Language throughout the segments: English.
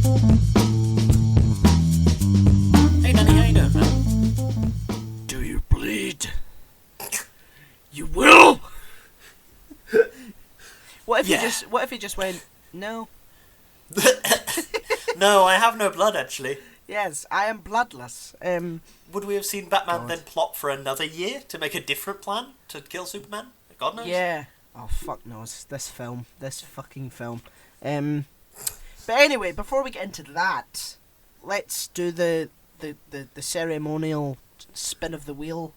Hey Danny, how you doing, man? Do you bleed? You will. What if Yeah. you just went, no? No, I have no blood, actually. Yes, I am bloodless. Would we have seen Batman God. then plot for another year to make a different plan to kill Superman? God knows. Yeah. Oh, fuck knows. This fucking film. But anyway, before we get into that, let's do the ceremonial spin of the wheel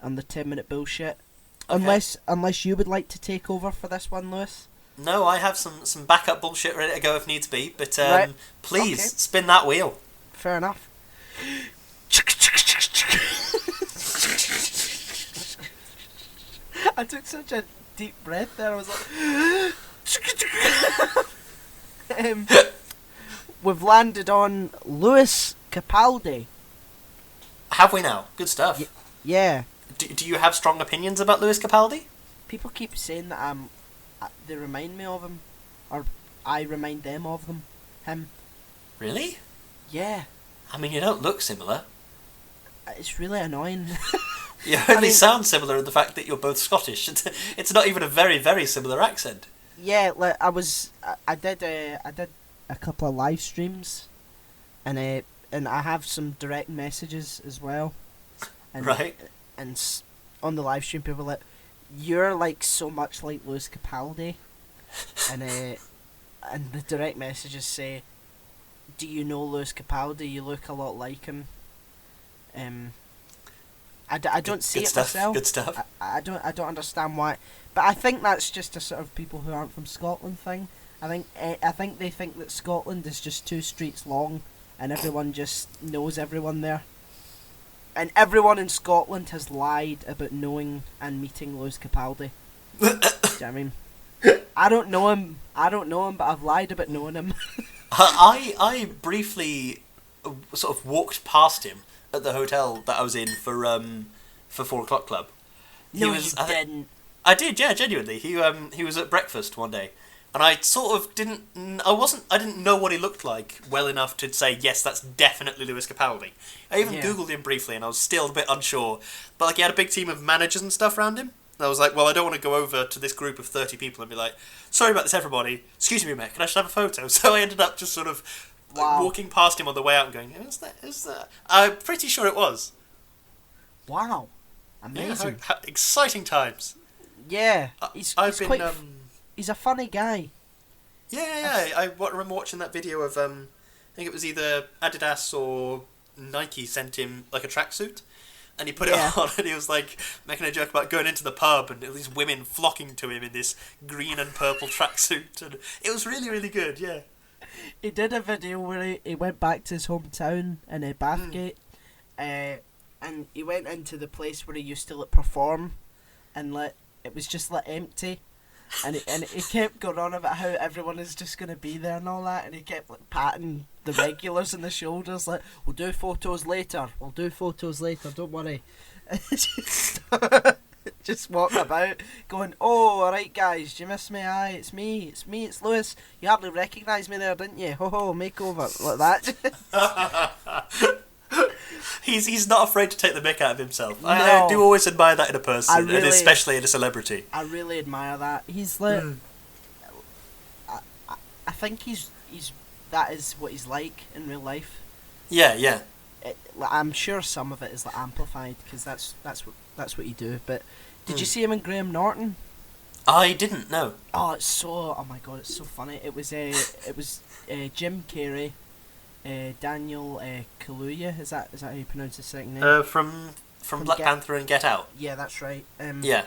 and the 10-minute bullshit. Okay. Unless you would like to take over for this one, Lewis. No, I have some backup bullshit ready to go if needs be, but Right. please, Okay. spin that wheel. Fair enough. I took such a deep breath there. I was like, we've landed on Lewis Capaldi. Have we now? Good stuff. Yeah, Do you have strong opinions about Lewis Capaldi? people keep saying that they remind me of him, or I remind them of them. Him. Really? Yeah, I mean, you don't look similar. it's really annoying. You only mean- sound similar in the fact that you're both Scottish. It's not even a very, very similar accent. Yeah, like I did a couple of live streams, and I have some direct messages as well. And, Right. And on the live stream, people were like, "You're like so much like Lewis Capaldi," and the direct messages say, "Do you know Lewis Capaldi? You look a lot like him." I don't see Good it stuff. myself. Good stuff. I don't understand why, but I think that's just a sort of people who aren't from Scotland thing. I think they think that Scotland is just 2 streets long, and everyone just knows everyone there. And everyone in Scotland has lied about knowing and meeting Lewis Capaldi. Do you know what I mean? I don't know him, but I've lied about knowing him. I briefly sort of walked past him at the hotel that I was in for 4 o'clock club. No, was, you didn't. I did, yeah, genuinely. He was at breakfast one day, and I sort of I didn't know what he looked like well enough to say yes, that's definitely Lewis Capaldi. I even Yeah. googled him briefly, and I was still a bit unsure. But like, he had a big team of managers and stuff around him. And I was like, well, I don't want to go over to this group of 30 people and be like, sorry about this, everybody. Excuse me, mate, can I just have a photo? So I ended up just sort of Wow. walking past him on the way out and going, Is that? I'm pretty sure it was. Wow, Yeah, amazing. how exciting times. Yeah, I've he's been, quite. He's a funny guy. Yeah. I remember watching that video of, I think it was either Adidas or Nike sent him like a tracksuit, and he put Yeah. it on, and he was like making a joke about going into the pub and all these women flocking to him in this green and purple tracksuit, and it was really, really good. Yeah. He did a video where he went back to his hometown in Bathgate, and he went into the place where he used to perform, and it was just empty, and he kept going on about how everyone is just gonna be there and all that, and he kept patting the regulars on the shoulders like, "We'll do photos later. Don't worry." Just walking about, going, "Oh, alright guys, do you miss me? Aye, it's me, it's Lewis. You hardly recognised me there, didn't you? Ho ho, makeover," like that. He's not afraid to take the mick out of himself. No. I do always admire that in a person, I and really- especially in a celebrity. I really admire that. He's like, I think he's that is what he's like in real life. Yeah. I'm sure some of it is amplified because that's what you do. But did you see him in Graham Norton? I didn't know. Oh my god, it's so funny. It was Jim Carrey, Daniel Kaluuya. Is that how you pronounce his second name? From Black Panther and Get Out. Yeah, that's right. Yeah.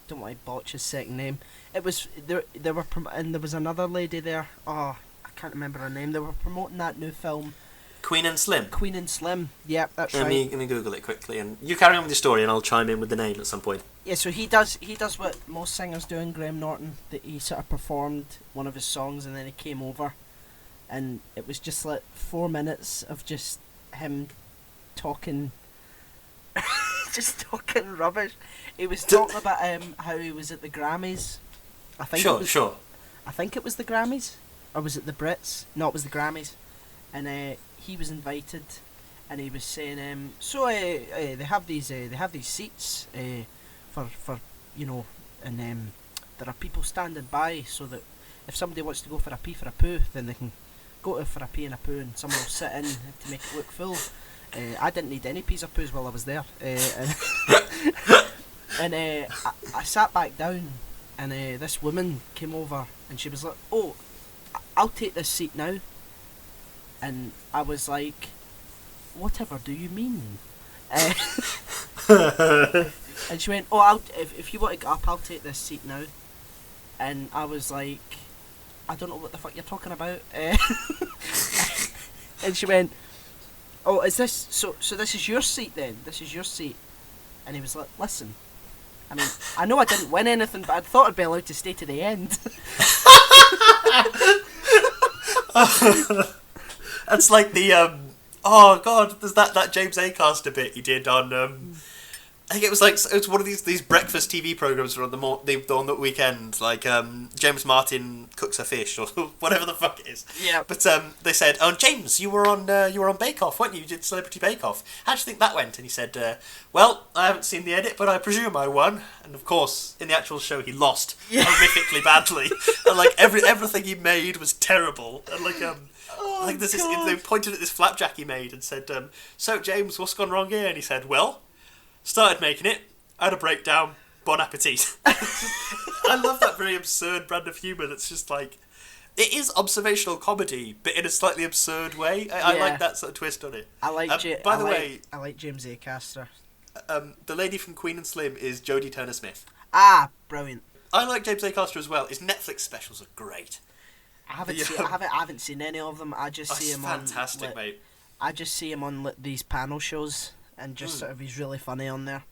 Don't want to botch his second name. It was there were and there was another lady there. Oh, I can't remember her name. They were promoting that new film, Queen and Slim. Queen and Slim. Yep, that's Let right. me Google it quickly, and you carry on with your story, and I'll chime in with the name at some point. Yeah, so he does what most singers do in Graham Norton. That he sort of performed one of his songs and then he came over, and it was just 4 minutes of just him talking, just talking rubbish. He was talking about how he was at the Grammys. I think Sure. I think it was the Grammys. or was it the Brits? No, it was the Grammys, and he was invited, and he was saying, they have these seats for you know, and there are people standing by so that if somebody wants to go for a pee for a poo, then they can go to for a pee and a poo, and someone will sit in to make it look full. I didn't need any peas or poos while I was there, and I sat back down, and this woman came over, and she was like, "Oh, I'll take this seat now," and I was like, "Whatever do you mean?" And she went, "Oh, if you want to get up, I'll take this seat now," and I was like, "I don't know what the fuck you're talking about," and she went, "Oh, is this so this is your seat then? This is your seat?" And he was like, "Listen, I mean, I know I didn't win anything, but I thought I'd be allowed to stay to the end." That's like the oh god, there's that James Acaster bit he did on I think it was one of these breakfast TV programs on on the weekend, like James Martin cooks a fish or whatever the fuck it is. Yeah. But they said, "Oh, James, you were on Bake Off, weren't you? You did Celebrity Bake Off. How do you think that went?" And he said, "Well, I haven't seen the edit, but I presume I won." And of course, in the actual show, he lost horrifically badly, and like everything he made was terrible, and like they pointed at this flapjack he made and said, "So James, what's gone wrong here?" And he said, "Well, started making it, had a breakdown, bon appetit." I love that very absurd brand of humour that's just like, it is observational comedy, but in a slightly absurd way. I like that sort of twist on it. I like I like James Acaster. The lady from Queen and Slim is Jodie Turner-Smith. Ah, brilliant. I like James Acaster as well. His Netflix specials are great. I haven't seen any of them. I just see him fantastic, on mate. I just see him on these panel shows, and just sort of he's really funny on there.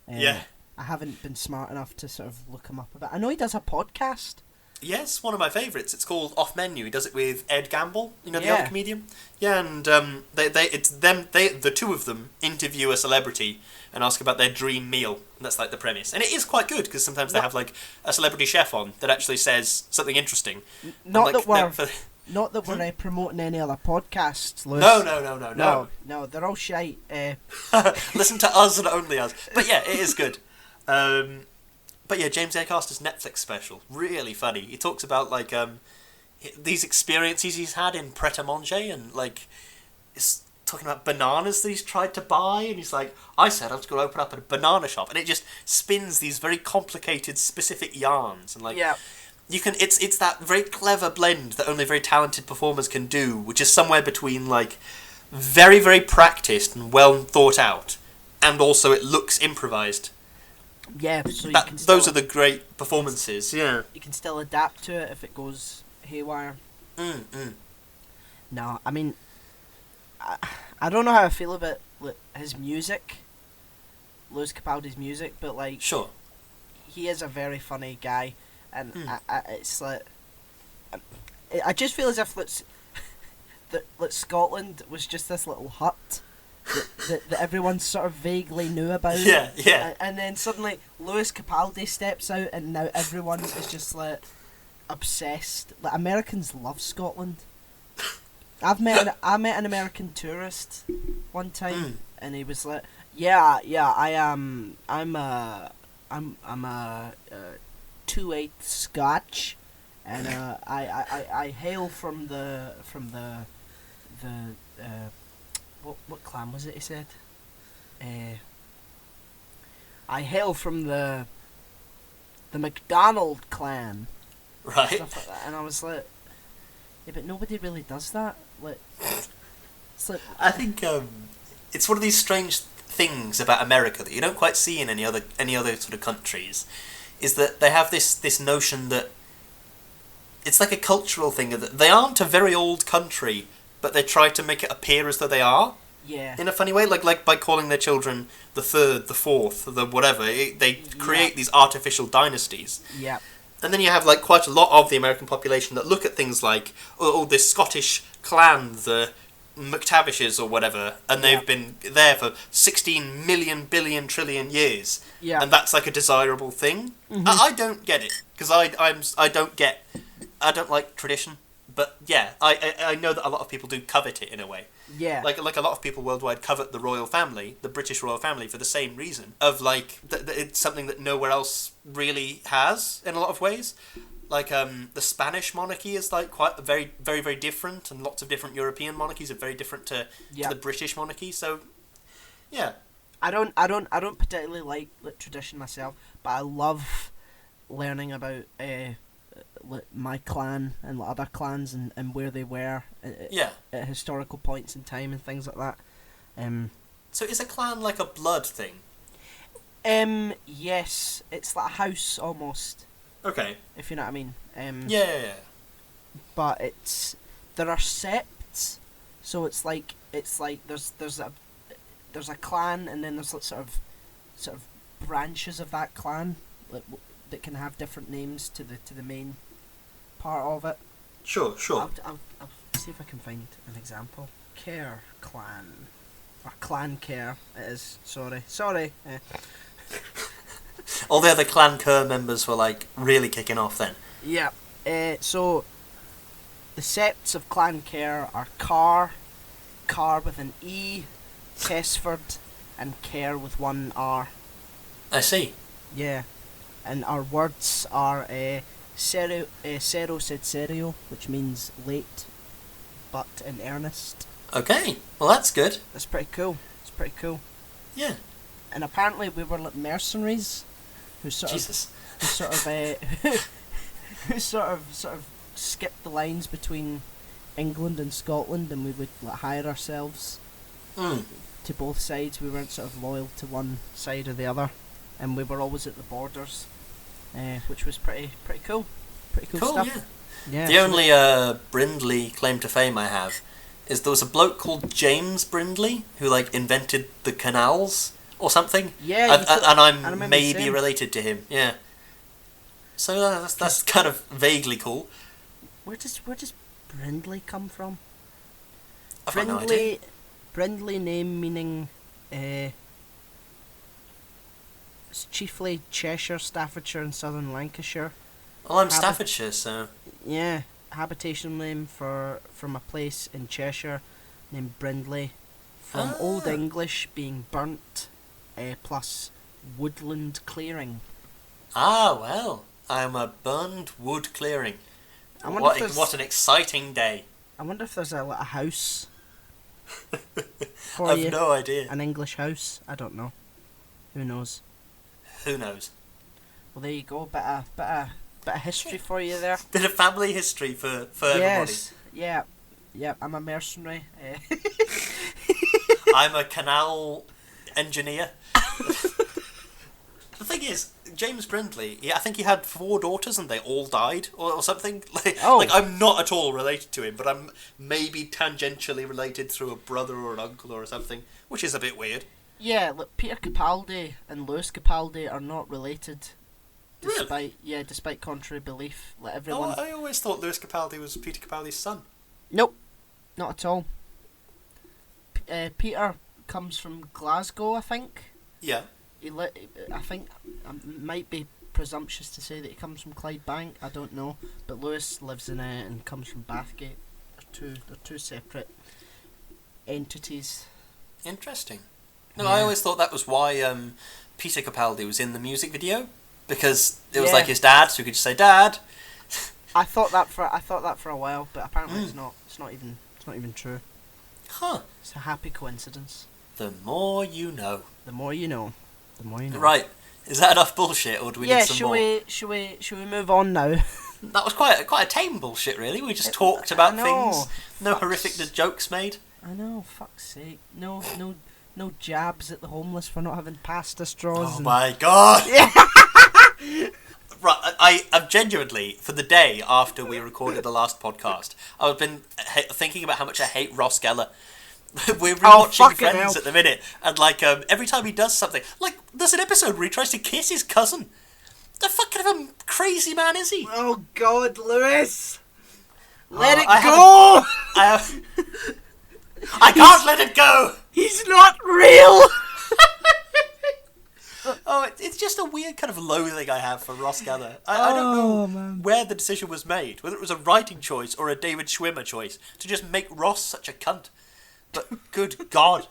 Yeah. I haven't been smart enough to sort of look him up a bit. I know he does a podcast. Yes, one of my favourites. It's called Off Menu. He does it with Ed Gamble, the Yeah. other comedian. Yeah, and the two of them interview a celebrity and ask about their dream meal. And that's like the premise. And it is quite good, because sometimes they have like a celebrity chef on that actually says something interesting. Not that we're promoting any other podcasts, Lewis. No, they're all shite. Listen to us and only us. But yeah, it is good. But yeah, James Acaster's Netflix special, really funny. He talks about like these experiences he's had in Pret-a-Manger, and like he's talking about bananas that he's tried to buy, and he's like, "I said I was going to open up a banana shop," and it just spins these very complicated, specific yarns, and like you can. It's that very clever blend that only very talented performers can do, which is somewhere between like very, very practiced and well thought out, and also it looks improvised. Yeah, so those are the great performances. Yeah, you can still adapt to it if it goes haywire. No, I mean, I don't know how I feel about his music, Lewis Capaldi's music, but like, sure, he is a very funny guy, and it's like, I just feel as if that Scotland was just this little hut that everyone sort of vaguely knew about. Yeah. And then suddenly Lewis Capaldi steps out, and now everyone is just like obsessed. Like, Americans love Scotland. I met an American tourist one time, and he was like, "Yeah, I'm a 2/8 Scotch, and I hail from the what clan was it?" He said, "I hail from the MacDonald clan." Right. Stuff like that. And I was like, yeah, but nobody really does that. Like, it's like, I think it's one of these strange things about America that you don't quite see in any other sort of countries, is that they have this notion that it's like a cultural thing, that they aren't a very old country, but they try to make it appear as though they are. Yeah. In a funny way, like by calling their children the third, the fourth, the whatever, they create these artificial dynasties. Yeah. And then you have like quite a lot of the American population that look at things like, oh, this Scottish clan, the McTavishes or whatever, and they've been there for 16 million billion trillion years. Yeah. And that's like a desirable thing. I don't get it, because I don't like tradition, But yeah, I know that a lot of people do covet it in a way. Yeah. Like a lot of people worldwide covet the royal family, the British royal family, for the same reason of like it's something that nowhere else really has in a lot of ways. Like the Spanish monarchy is like quite very very very different, and lots of different European monarchies are very different to the British monarchy. So yeah, I don't particularly like tradition myself, but I love learning about my clan and other clans and where they were at historical points in time and things like that. So is a clan like a blood thing? Yes, it's like a house almost. Okay. If you know what I mean. Yeah. But there are septs, so it's like there's a clan, and then there's like sort of branches of that clan that can have different names to the main part of it. Sure. I'll see if I can find an example. Care clan, or clan care. It is. Sorry. All the other Clan Kerr members were like really kicking off then. Yeah. So the septs of Clan Care are Carr with an E, Tesford, and Care with one R. I see. Yeah. And our words are Cero sed serio, which means late, but in earnest. Okay, well that's good. That's pretty cool. Yeah. And apparently we were like mercenaries, who sort of skipped the lines between England and Scotland, and we would like hire ourselves to both sides. We weren't sort of loyal to one side or the other, and we were always at the borders, which was pretty cool. Pretty cool stuff. Yeah. The only Brindley claim to fame I have is there was a bloke called James Brindley who like invented the canals or something. Yeah, and I'm maybe related to him. Yeah. So that's kind of vaguely cool. Where does Brindley come from? I've got no idea. Brindley name meaning it's chiefly Cheshire, Staffordshire, and southern Lancashire. Well, I'm Staffordshire, so yeah. Habitation name from a place in Cheshire named Brindley, from Old English being burnt, plus woodland clearing. Ah, well, I'm a burned wood clearing. What an exciting day. I wonder if there's a house for I've you. no idea. An English house? I don't know. Who knows? Who knows? Well, there you go. Bit of history for you there. Bit of family history for everybody. Yes. Yeah. I'm a mercenary. I'm a canal engineer. The thing is, James Brindley, I think he had 4 daughters and they all died or something. Like I'm not at all related to him, but I'm maybe tangentially related through a brother or an uncle or something, which is a bit weird. Yeah, look, Peter Capaldi and Lewis Capaldi are not related. Despite contrary belief. Like everyone. Oh, I always thought Lewis Capaldi was Peter Capaldi's son. Nope, not at all. Peter comes from Glasgow, I think. Yeah. I think I might be presumptuous to say that he comes from Clydebank. I don't know, but Lewis lives in it and comes from Bathgate. They're two separate entities. Interesting. No, I always thought that was why Peter Capaldi was in the music video, because it was like his dad, so he could just say Dad. I thought that for a while, but apparently it's not. It's not even true. Huh. It's a happy coincidence. The more you know. The more you know. The more you know. Right. Is that enough bullshit, or do we need some more? Should we move on now? That was quite a tame bullshit, really. We just talked about things. No horrific jokes made. I know. Fuck's sake. No jabs at the homeless for not having pasta straws. Oh my god. Right, I've genuinely, for the day after we recorded the last podcast, I've been thinking about how much I hate Ross Geller. We're rewatching Friends at the minute, and like every time he does something, like there's an episode where he tries to kiss his cousin. The fuck kind of a crazy man is he? Oh God, Lewis, let it go! I can't let it go. He's not real. Oh, it's just a weird kind of loathing I have for Ross Geller. I don't know where the decision was made, whether it was a writing choice or a David Schwimmer choice, to just make Ross such a cunt. But good God.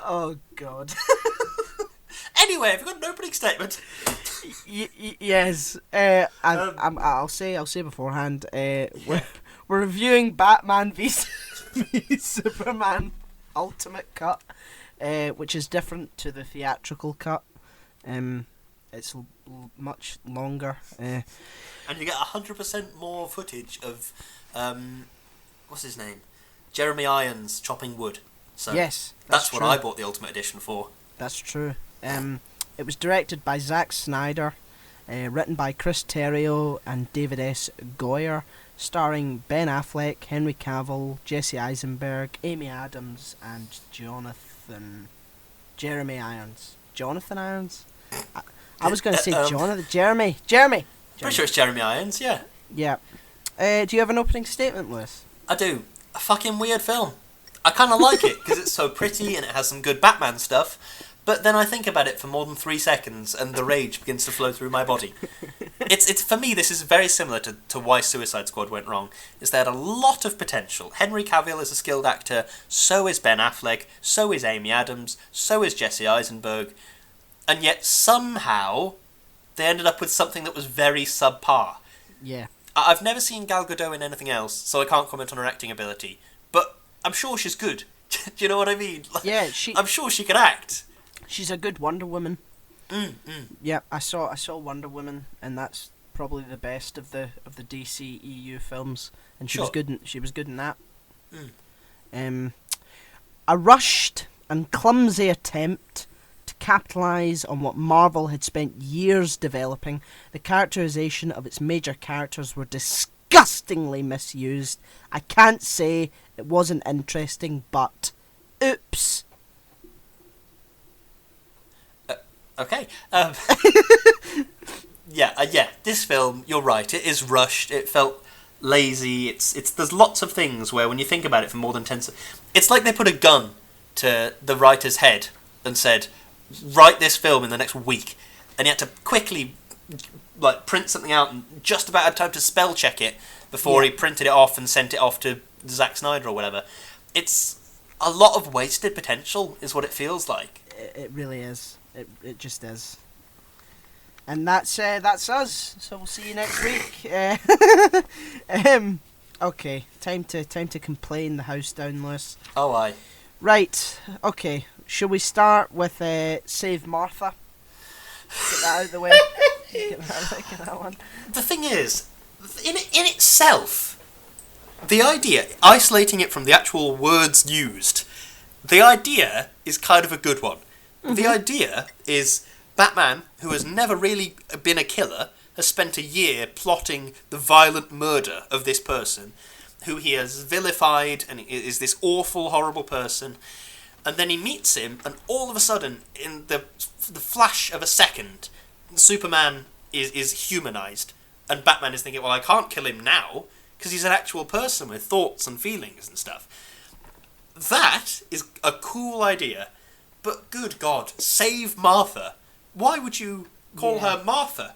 Oh, God. Anyway, have you got an opening statement? Yes. I'll say beforehand. We're reviewing Batman v Superman Ultimate Cut, which is different to the theatrical cut. It's much longer. And you get 100% more footage of, what's his name? Jeremy Irons chopping wood. So yes, that's what true. I bought the Ultimate Edition for. That's true. It was directed by Zack Snyder, written by Chris Terrio and David S. Goyer, starring Ben Affleck, Henry Cavill, Jesse Eisenberg, Amy Adams, and Jeremy Irons. Jonathan Irons? I was going to say Jonathan. Jeremy. Pretty sure it's Jeremy Irons, yeah. Yeah. Do you have an opening statement, Lewis? I do. A fucking weird film. I kind of like it because it's so pretty and it has some good Batman stuff, but then I think about it for more than 3 seconds and the rage begins to flow through my body. It's for me, this is very similar to why Suicide Squad went wrong. Is they had a lot of potential. Henry Cavill is a skilled actor, so is Ben Affleck, so is Amy Adams, so is Jesse Eisenberg, and yet somehow they ended up with something that was very subpar. Yeah. I've never seen Gal Gadot in anything else, so I can't comment on her acting ability, but I'm sure she's good. Do you know what I mean? Yeah, I'm sure she can act. She's a good Wonder Woman. Yeah, I saw Wonder Woman, and that's probably the best of the DC EU films, and she was good. She was good in that. A rushed and clumsy attempt to capitalise on what Marvel had spent years developing. The characterisation of its major characters were disgustingly misused. I can't say it wasn't interesting, but oops. Okay. Yeah. This film, you're right. It is rushed. It felt lazy. It's. There's lots of things where, when you think about it for more than 10 seconds, it's like they put a gun to the writer's head and said, "Write this film in the next week," and he had to quickly, print something out and just about had time to spell check it before he printed it off and sent it off to Zack Snyder or whatever. It's a lot of wasted potential, is what it feels like. It really is. It just is. And that's us. So we'll see you next week. Okay, time to complain the house down, Lewis. Oh, aye. Right. Okay. Shall we start with Save Martha? Get that out of the way. Get that one. The thing is, in itself, the idea, isolating it from the actual words used, the idea is kind of a good one. The idea is Batman, who has never really been a killer, has spent a year plotting the violent murder of this person, who he has vilified and is this awful, horrible person. And then he meets him, and all of a sudden, in the flash of a second, Superman is humanized. And Batman is thinking, well, I can't kill him now, because he's an actual person with thoughts and feelings and stuff. That is a cool idea. But good God, save Martha. Why would you call her Martha?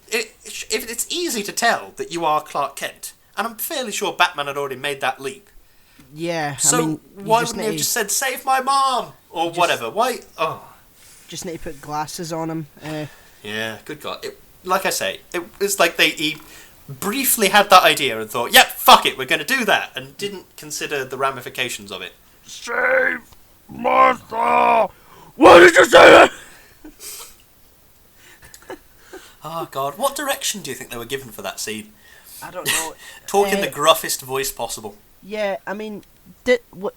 It's easy to tell that you are Clark Kent. And I'm fairly sure Batman had already made that leap. Yeah, so I mean, why wouldn't he have just said, save my mom? Or whatever. Why? Oh. Just need to put glasses on him. Yeah, good God. Like I say, it's like he briefly had that idea and thought, yep, fuck it, we're going to do that. And didn't consider the ramifications of it. Save Martha! Why did you say that? Oh, God. What direction do you think they were given for that scene? I don't know. Talk in the gruffest voice possible. Yeah, I mean,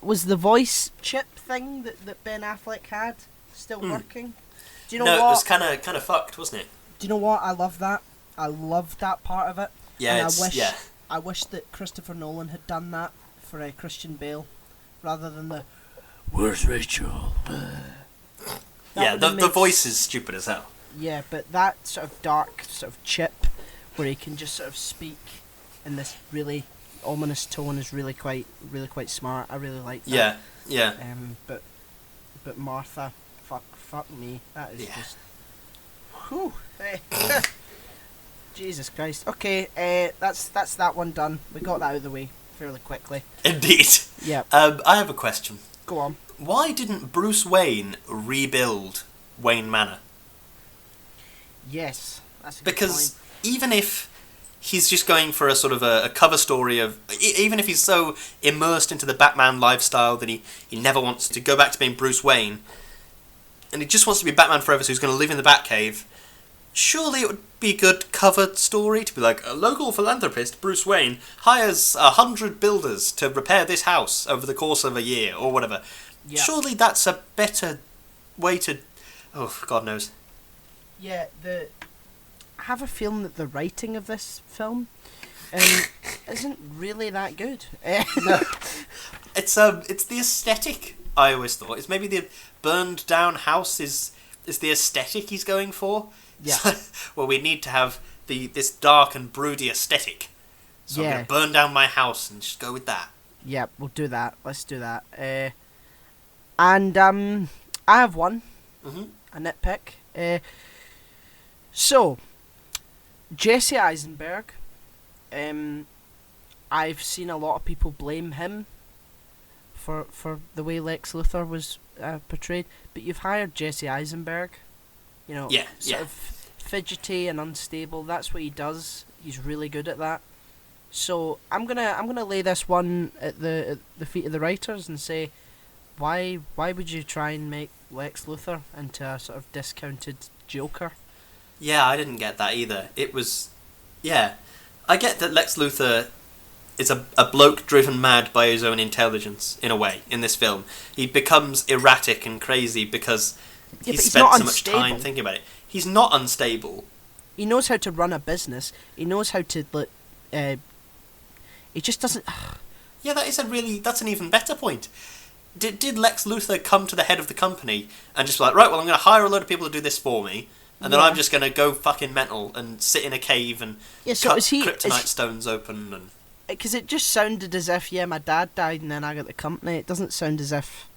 was the voice chip thing that Ben Affleck had still working? Do you know what? No, it was kind of fucked, wasn't it? Do you know what? I love that. I loved that part of it. Yeah, and I wish that Christopher Nolan had done that for Christian Bale, rather than the "Where's Rachel?" The voice is stupid as hell. Yeah, but that sort of dark sort of chip, where he can just sort of speak in this really ominous tone, is really quite smart. I really like that. Yeah. But but Martha, fuck me. That is Yeah. just. Whew. Jesus Christ. Okay, that's that one done. We got that out of the way fairly quickly. Indeed. Yeah. I have a question. Go on. Why didn't Bruce Wayne rebuild Wayne Manor? Yes, that's a good Because point. even if he's just going for a sort of a cover story of... Even if he's so immersed into the Batman lifestyle that he never wants to go back to being Bruce Wayne, and he just wants to be Batman forever, so he's going to live in the Batcave, surely it would be a good covered story to be like, a local philanthropist, Bruce Wayne, hires 100 builders to repair this house over the course of a year, or whatever. Yeah. Surely that's a better way to... Oh, God knows. Yeah, I have a feeling that the writing of this film isn't really that good. No. It's the aesthetic, I always thought. It's maybe the burned down house is the aesthetic he's going for. Yeah. Well, we need to have this dark and broody aesthetic. So I'm Yeah. going to burn down my house and just go with that. Yeah, we'll do that. Let's do that. And I have one, Mm-hmm. a nitpick. So, Jesse Eisenberg, I've seen a lot of people blame him for the way Lex Luthor was portrayed, but you've hired Jesse Eisenberg, you know, Yeah, sort yeah. of fidgety and unstable. That's what he does. He's really good at that. So I'm gonna lay this one at the feet of the writers and say, why would you try and make Lex Luthor into a sort of discounted Joker? Yeah, I didn't get that either. It was... Yeah. I get that Lex Luthor is a bloke driven mad by his own intelligence, in a way, in this film. He becomes erratic and crazy because Yeah, but he's he's spent not so much time unstable. thinking about it. He's not unstable. He knows how to run a business. He knows how to he just doesn't. Yeah, that's an even better point. Did Lex Luthor come to the head of the company and just be like, right, well, I'm going to hire a load of people to do this for me, and then Yeah. I'm just going to go fucking mental and sit in a cave and Yeah, so cut is he? kryptonite stones open and... Because it just sounded as if my dad died and then I got the company. It doesn't sound as if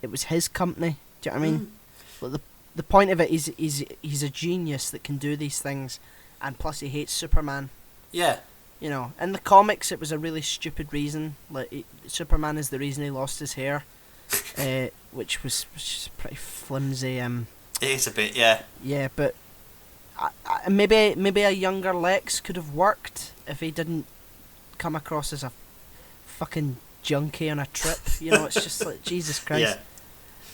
it was his company. Do you know what I mean? But the point of it is he's a genius that can do these things, and plus he hates Superman. Yeah. You know, in the comics it was a really stupid reason. Like Superman is the reason he lost his hair, which was pretty flimsy. It is a bit, yeah. Yeah, but maybe a younger Lex could have worked if he didn't come across as a fucking junkie on a trip. You know, it's just like Jesus Christ.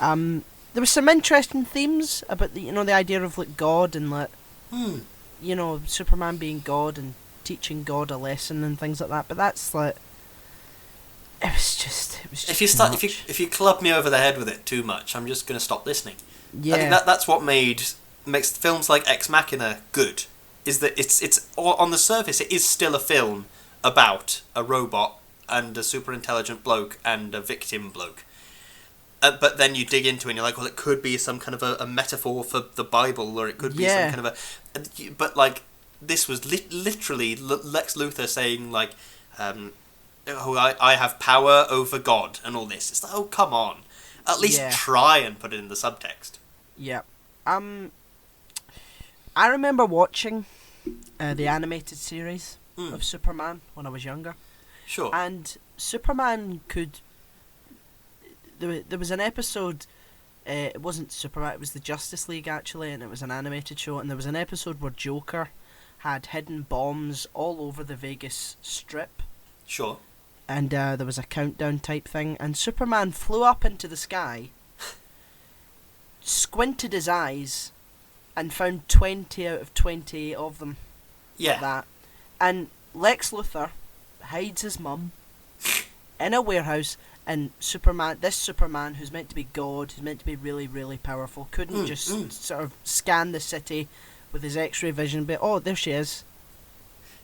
Yeah. There were some interesting themes about the idea of like God and like Superman being God and teaching God a lesson and things like that. But that's like it was just If you club me over the head with it too much, I'm just going to stop listening. yeah. I think that's what makes films like Ex Machina good. Is that it's on the surface it is still a film about a robot and a super intelligent bloke and a victim bloke. But then you dig into it and you're like, well, it could be some kind of a metaphor for the Bible, or it could be some kind of a... But, like, this was literally Lex Luthor saying, like, I have power over God and all this. It's like, oh, come on. At least try and put it in the subtext. Yeah. I remember watching the animated series of Superman when I was younger. Sure. And Superman could... There was an episode... it wasn't Superman, it was the Justice League, actually, and it was an animated show, and there was an episode where Joker had hidden bombs all over the Vegas Strip. Sure. And there was a countdown type thing, and Superman flew up into the sky, squinted his eyes, and found 20 out of 28 of them. Yeah. Like that. And Lex Luthor hides his mum in a warehouse, and this Superman, who's meant to be God, who's meant to be really, really powerful, couldn't just sort of scan the city with his X-ray vision, but oh, there she is.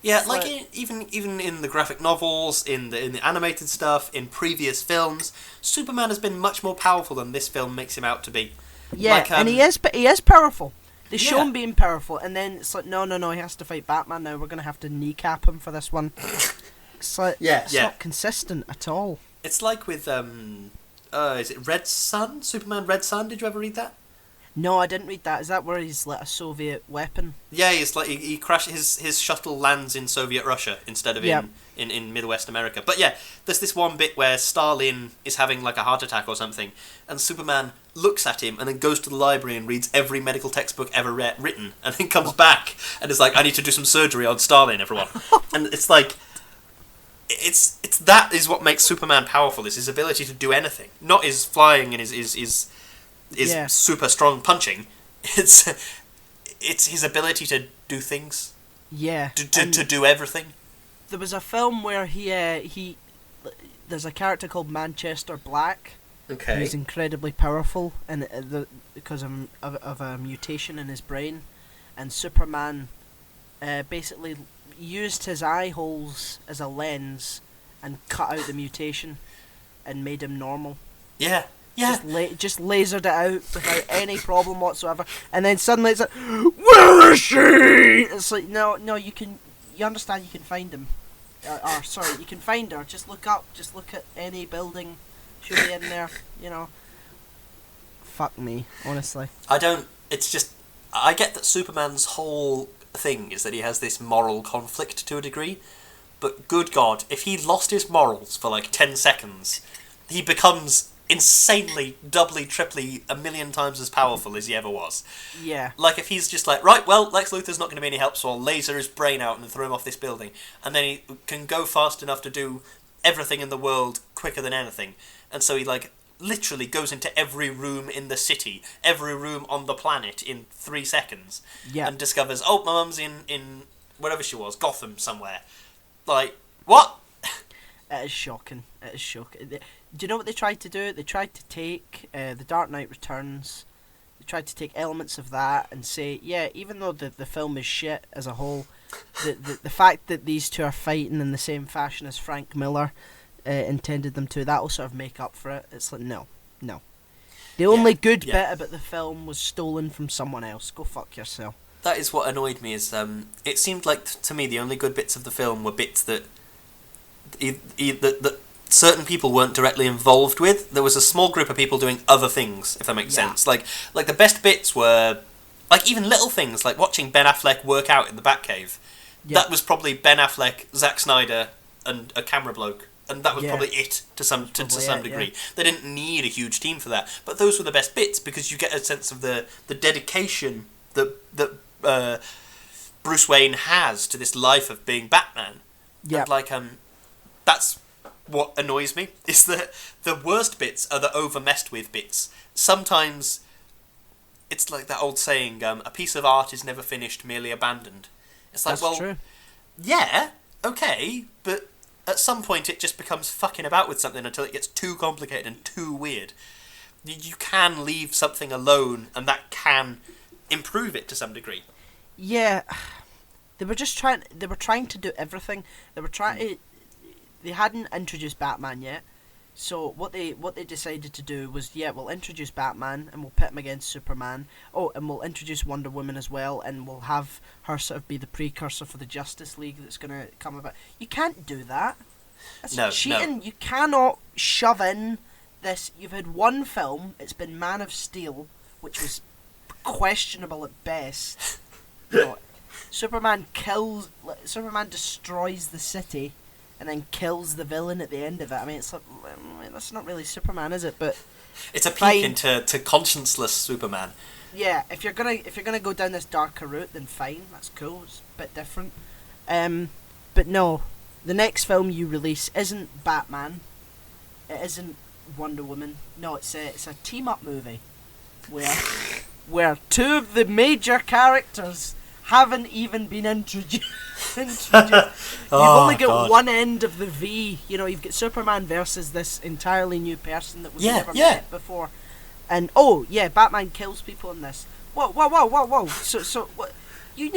Yeah, like even in the graphic novels, in the animated stuff, in previous films, Superman has been much more powerful than this film makes him out to be. Yeah, like, and he is powerful. They show Yeah. him being powerful, and then it's like, no, he has to fight Batman now. We're gonna have to kneecap him for this one. It's like, it's not consistent at all. It's like with is it Red Sun? Superman Red Sun? Did you ever read that? No, I didn't read that. Is that where he's like a Soviet weapon? Yeah, it's like he crashes. His shuttle lands in Soviet Russia instead of Yeah. in Midwest America. But yeah, there's this one bit where Stalin is having like a heart attack or something, and Superman looks at him and then goes to the library and reads every medical textbook ever written, and then comes back and is like, "I need to do some surgery on Stalin, everyone." And it's like, it's that is what makes Superman powerful, is his ability to do anything, not his flying and his Yeah. super strong punching. It's his ability to do things, Yeah. to do everything. There was a film where he there's a character called Manchester Black Okay. who's incredibly powerful and because of a mutation in his brain, and Superman basically used his eye holes as a lens and cut out the mutation and made him normal. Yeah. Yeah. Just lasered it out without any problem whatsoever, and then suddenly it's like, where is she? It's like, no, you understand, you can find him, or sorry, you can find her. Just look up, just look at any building, she'll be in there. Fuck me, honestly. It's just, I get that Superman's whole thing is that he has this moral conflict to a degree, but good God, if he lost his morals for like 10 seconds, he becomes insanely, doubly, triply, a million times as powerful as he ever was. Yeah. Like, if he's just like, right, well, Lex Luthor's not going to be any help, so I'll laser his brain out and throw him off this building, and then he can go fast enough to do everything in the world quicker than anything, and so he, like, literally goes into every room in the city, every room on the planet in 3 seconds, Yeah. and discovers, oh, my mum's in wherever she was, Gotham somewhere. Like, what? It is shocking. It is shocking. Do you know what they tried to do? They tried to take The Dark Knight Returns. They tried to take elements of that and say, yeah, even though the film is shit as a whole, the fact that these two are fighting in the same fashion as Frank Miller intended them to, that will sort of make up for it. It's like, no. The only good bit about the film was stolen from someone else. Go fuck yourself. That is what annoyed me, is it seemed like, to me, the only good bits of the film were bits that that certain people weren't directly involved with. There was a small group of people doing other things, if that makes sense. Like the best bits were, like, even little things, like watching Ben Affleck work out in the Batcave. Yeah. That was probably Ben Affleck, Zack Snyder, and a camera bloke. And that was probably it to some degree. Yeah. They didn't need a huge team for that. But those were the best bits, because you get a sense of the dedication that Bruce Wayne has to this life of being Batman. Yeah. And that's what annoys me, is that the worst bits are the over-messed with bits. Sometimes it's like that old saying, a piece of art is never finished, merely abandoned. It's like, That's true. Yeah, okay, but at some point it just becomes fucking about with something until it gets too complicated and too weird. You can leave something alone, and that can improve it to some degree. Yeah, they were trying to do everything. They hadn't introduced Batman yet, so what they decided to do was, we'll introduce Batman and we'll pit him against Superman. Oh, and we'll introduce Wonder Woman as well, and we'll have her sort of be the precursor for the Justice League that's going to come about. You can't do that. That's cheating. No. You cannot shove in this. You've had one film. It's been Man of Steel, which was questionable at best. Superman destroys the city and then kills the villain at the end of it. I mean, it's like, that's not really Superman, is it? But it's a peek into conscienceless Superman. Yeah, if you're gonna go down this darker route, then fine, that's cool. It's a bit different. But no, the next film you release isn't Batman. It isn't Wonder Woman. No, it's a team up movie where two of the major characters haven't even been introduced. You've only got one end of the V. You've got Superman versus this entirely new person that we've never met before. And Batman kills people in this. Whoa. So what? You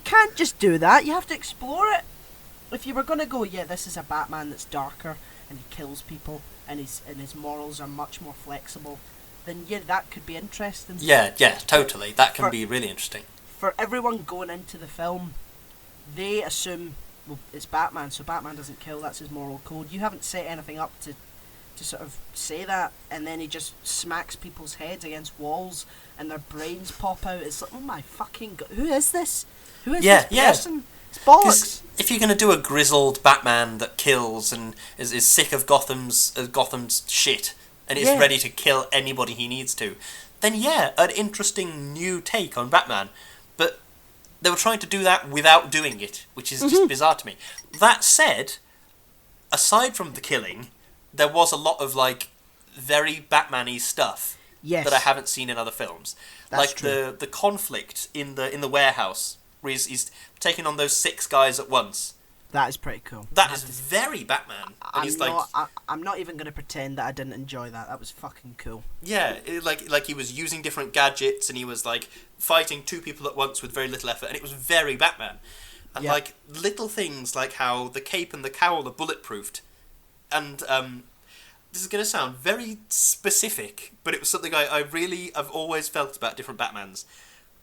can't just do that. You have to explore it. If you were gonna go, this is a Batman that's darker and he kills people and his morals are much more flexible, then that could be interesting. Yeah, totally. That can be really interesting. For everyone going into the film, they assume, it's Batman, so Batman doesn't kill, that's his moral code. You haven't set anything up to sort of say that, and then he just smacks people's heads against walls and their brains pop out. It's like, oh my fucking god, who is this? Who is this person? It's bollocks. 'Cause if you're going to do a grizzled Batman that kills and is sick of Gotham's shit and is ready to kill anybody he needs to, then an interesting new take on Batman. But they were trying to do that without doing it, which is just bizarre to me. That said, aside from the killing, there was a lot of like very Batman-y stuff that I haven't seen in other films. That's like true. the conflict in the warehouse where he's taking on those 6 guys at once. That is pretty cool. That is very Batman. And I'm not even going to pretend that I didn't enjoy that. That was fucking cool. Yeah, like he was using different gadgets and he was like fighting 2 people at once with very little effort, and it was very Batman. And like little things like how the cape and the cowl are bulletproofed, and this is going to sound very specific, but it was something I've always felt about different Batmans.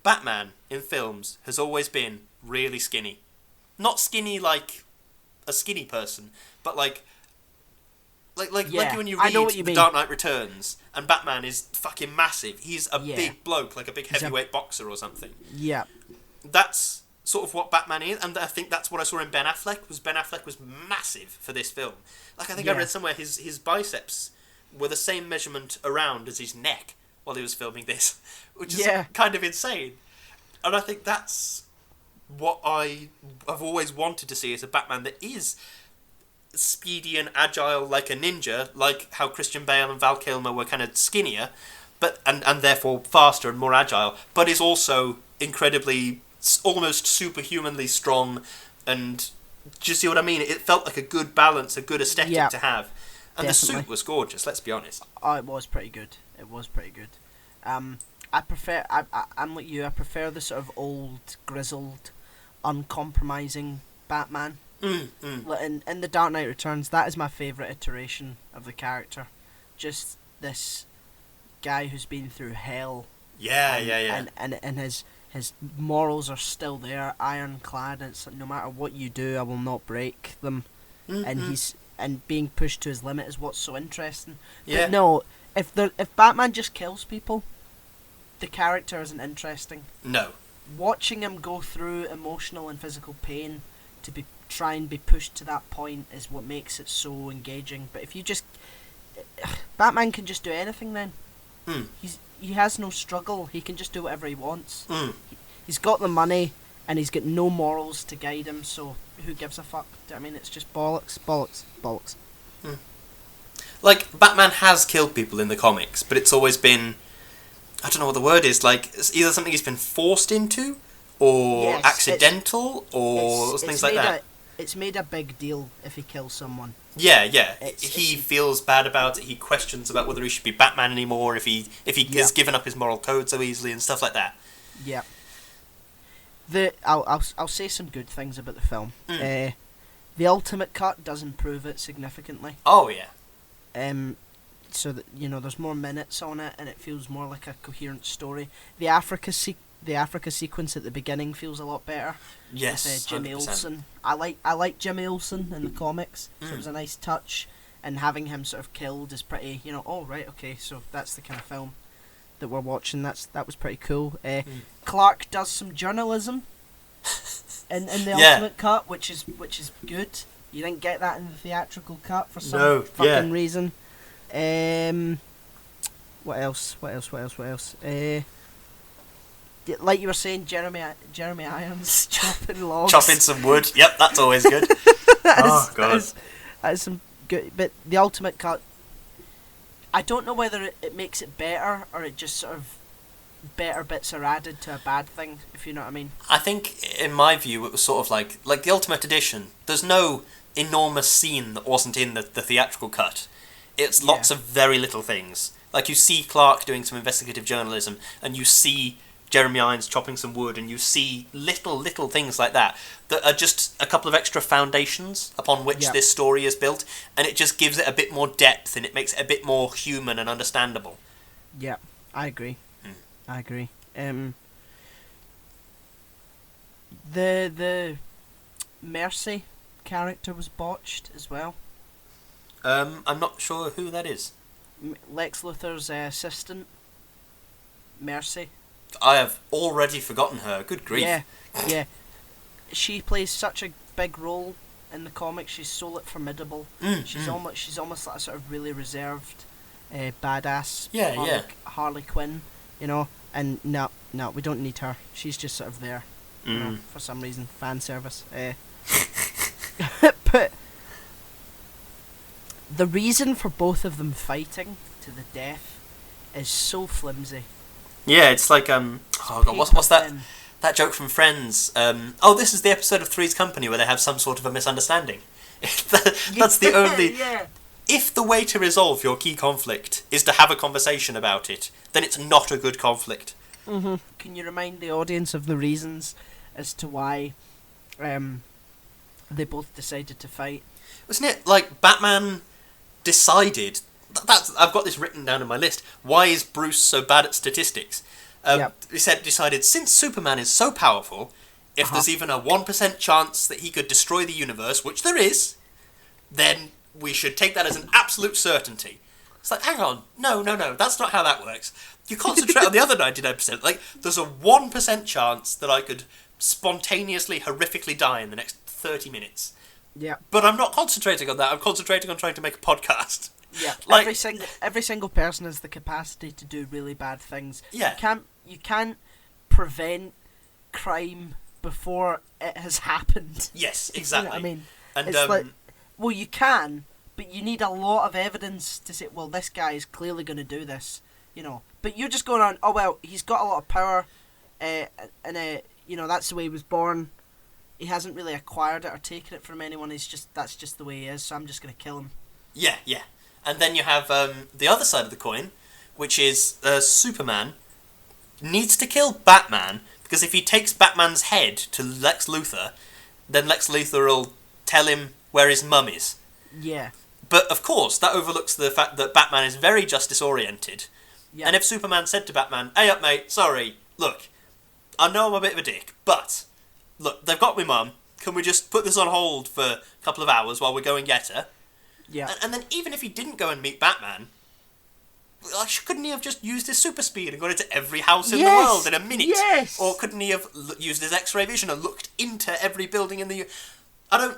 Batman in films has always been really skinny. Not skinny like a skinny person, but like when you read The Dark Knight Returns and Batman is fucking massive. He's a big bloke, like a big heavyweight boxer or something. Yeah. That's sort of what Batman is, and I think that's what I saw in Ben Affleck. Ben Affleck was massive for this film. Like I think I read somewhere his biceps were the same measurement around as his neck while he was filming this, which is kind of insane. And I think that's what I've always wanted to see, is a Batman that is speedy and agile like a ninja, like how Christian Bale and Val Kilmer were kind of skinnier, but and therefore faster and more agile, but is also incredibly, almost superhumanly strong. And do you see what I mean? It felt like a good balance, a good aesthetic to have. And the suit was gorgeous, let's be honest. Oh, it was pretty good. I prefer, I'm like you, I prefer the sort of old, grizzled, uncompromising Batman. In The Dark Knight Returns, that is my favourite iteration of the character. Just this guy who's been through hell. And his morals are still there, ironclad, and it's like, no matter what you do, I will not break them. And being pushed to his limit is what's so interesting. But no, if Batman just kills people, the character isn't interesting. No. Watching him go through emotional and physical pain to try and be pushed to that point is what makes it so engaging. But if you just... Batman can just do anything then. He has no struggle. He can just do whatever he wants. He's got the money and he's got no morals to guide him, so who gives a fuck? Do you know what I mean? It's just bollocks. Like, Batman has killed people in the comics, but it's always been... I don't know what the word is, like, it's either something he's been forced into, or accidental, or things like that. It's made a big deal if he kills someone. He feels bad about it, he questions about whether he should be Batman anymore, if he has given up his moral code so easily, and stuff like that. Yeah. I'll say some good things about the film. The Ultimate Cut does improve it significantly. Oh, yeah. So that, you know, the's more minutes on it and it feels more like a coherent story. The Africa sequence at the beginning feels a lot better. Yes, with Jimmy 100%. Olsen. I like Jimmy Olsen in the comics, so it was a nice touch. And having him sort of killed is pretty, you know, oh right, okay, so that's the kind of film that we're watching. That was pretty cool. Clark does some journalism in the Ultimate Cut, which is good. You didn't get that in the theatrical cut for some fucking reason. What else? Like you were saying, Jeremy Irons chopping logs. Chopping some wood. Yep, that's always good. That is some good. But the Ultimate Cut, I don't know whether it makes it better or it just sort of better bits are added to a bad thing, if you know what I mean. I think, in my view, it was sort of like the Ultimate Edition. There's no enormous scene that wasn't in the theatrical cut. It's lots of very little things. Like, you see Clark doing some investigative journalism, and you see Jeremy Irons chopping some wood, and you see little things like that are just a couple of extra foundations upon which this story is built, and it just gives it a bit more depth, and it makes it a bit more human and understandable. Yeah, I agree. I agree. The Mercy character was botched as well. I'm not sure who that is. Lex Luthor's assistant, Mercy. I have already forgotten her. Good grief. Yeah, yeah. She plays such a big role in the comics. She's so formidable. She's almost like a sort of really reserved, badass. Harley Quinn, you know. And no, we don't need her. She's just sort of there, you know, for some reason, fan service. But the reason for both of them fighting to the death is so flimsy. Yeah, it's like oh god, what's that? That joke from Friends. This is the episode of Three's Company where they have some sort of a misunderstanding. That's the only. Yeah. If the way to resolve your key conflict is to have a conversation about it, then it's not a good conflict. Mm-hmm. Can you remind the audience of the reasons as to why they both decided to fight? Wasn't it like Batman decided... I've got this written down in my list. Why is Bruce so bad at statistics? He decided, since Superman is so powerful, if there's even a 1% chance that he could destroy the universe, which there is, then we should take that as an absolute certainty. It's like, hang on, no, that's not how that works. You concentrate on the other 99%. Like, there's a 1% chance that I could spontaneously, horrifically die in the next 30 minutes. Yeah. But I'm not concentrating on that. I'm concentrating on trying to make a podcast. Yeah. Like, every single person has the capacity to do really bad things. Yeah. You can't prevent crime before it has happened. Yes, exactly. You know what I mean? And it's like, well, you can, but you need a lot of evidence to say, well, this guy is clearly going to do this, you know. But you're just going on, oh, well, he's got a lot of power, and you know, that's the way he was born. He hasn't really acquired it or taken it from anyone. That's just the way he is, so I'm just going to kill him. Yeah. And then you have the other side of the coin, which is Superman needs to kill Batman, because if he takes Batman's head to Lex Luthor, then Lex Luthor will tell him where his mum is. Yeah. But, of course, that overlooks the fact that Batman is very justice-oriented. Yeah. And if Superman said to Batman, hey up mate, sorry, look, I know I'm a bit of a dick, but, look, they've got me mum, can we just put this on hold for a couple of hours while we go and get her? Yeah. And then even if he didn't go and meet Batman, couldn't he have just used his super speed and gone into every house in the world in a minute? Yes! Or couldn't he have used his X-ray vision and looked into every building in the... I don't...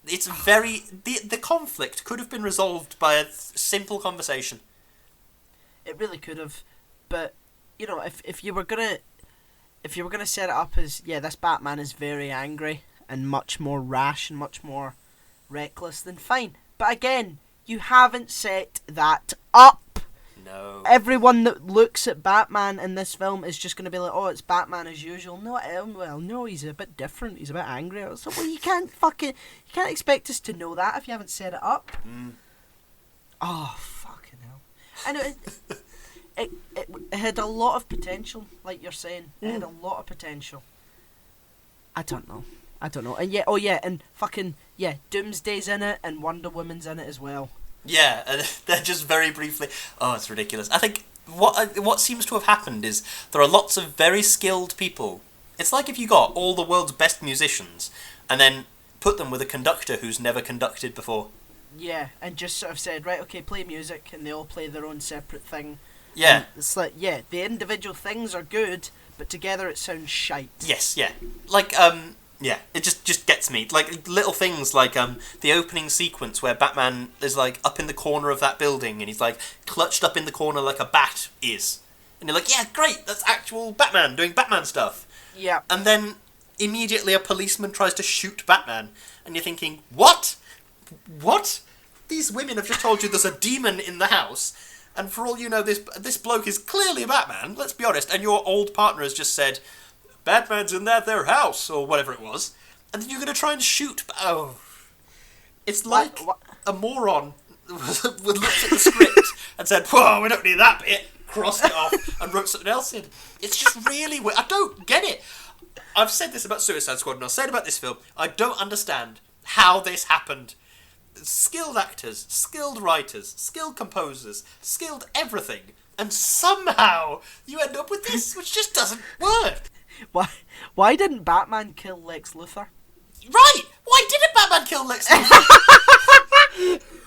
It's very... The conflict could have been resolved by a simple conversation. It really could have, but you know, if you were gonna set it up as, yeah, this Batman is very angry and much more rash and much more reckless, then fine. But again, you haven't set that up. No. Everyone that looks at Batman in this film is just going to be like, oh, it's Batman as usual. No, he's a bit different. He's a bit angry. So, well, you can't expect us to know that if you haven't set it up. Oh, fucking hell. I know it had a lot of potential, like you're saying. It had a lot of potential. I don't know. And and fucking, Doomsday's in it and Wonder Woman's in it as well. Yeah, and they're just very briefly... Oh, it's ridiculous. I think what seems to have happened is there are lots of very skilled people. It's like if you got all the world's best musicians and then put them with a conductor who's never conducted before. Yeah, and just sort of said, right, okay, play music, and they all play their own separate thing. Yeah. And it's like, yeah, the individual things are good, but together it sounds shite. Yes, yeah. Like, yeah, it just gets me. Like, little things like the opening sequence where Batman is, like, up in the corner of that building, and he's, like, clutched up in the corner like a bat is. And you're like, yeah, great, that's actual Batman doing Batman stuff. Yeah. And then immediately a policeman tries to shoot Batman, and you're thinking, what? What? These women have just told you there's a demon in the house, and for all you know, this bloke is clearly a Batman, let's be honest, and your old partner has just said, Batman's in their house, or whatever it was, and then you're going to try and shoot... Oh. It's like a moron looked at the script and said, whoa, we don't need that bit, crossed it off, and wrote something else in. It's just really weird. I don't get it. I've said this about Suicide Squad, and I'll say it about this film. I don't understand how this happened. Skilled actors, skilled writers, skilled composers, skilled everything, and somehow you end up with this, which just doesn't work. Why didn't Batman kill Lex Luthor? Right! Why didn't Batman kill Lex Luthor?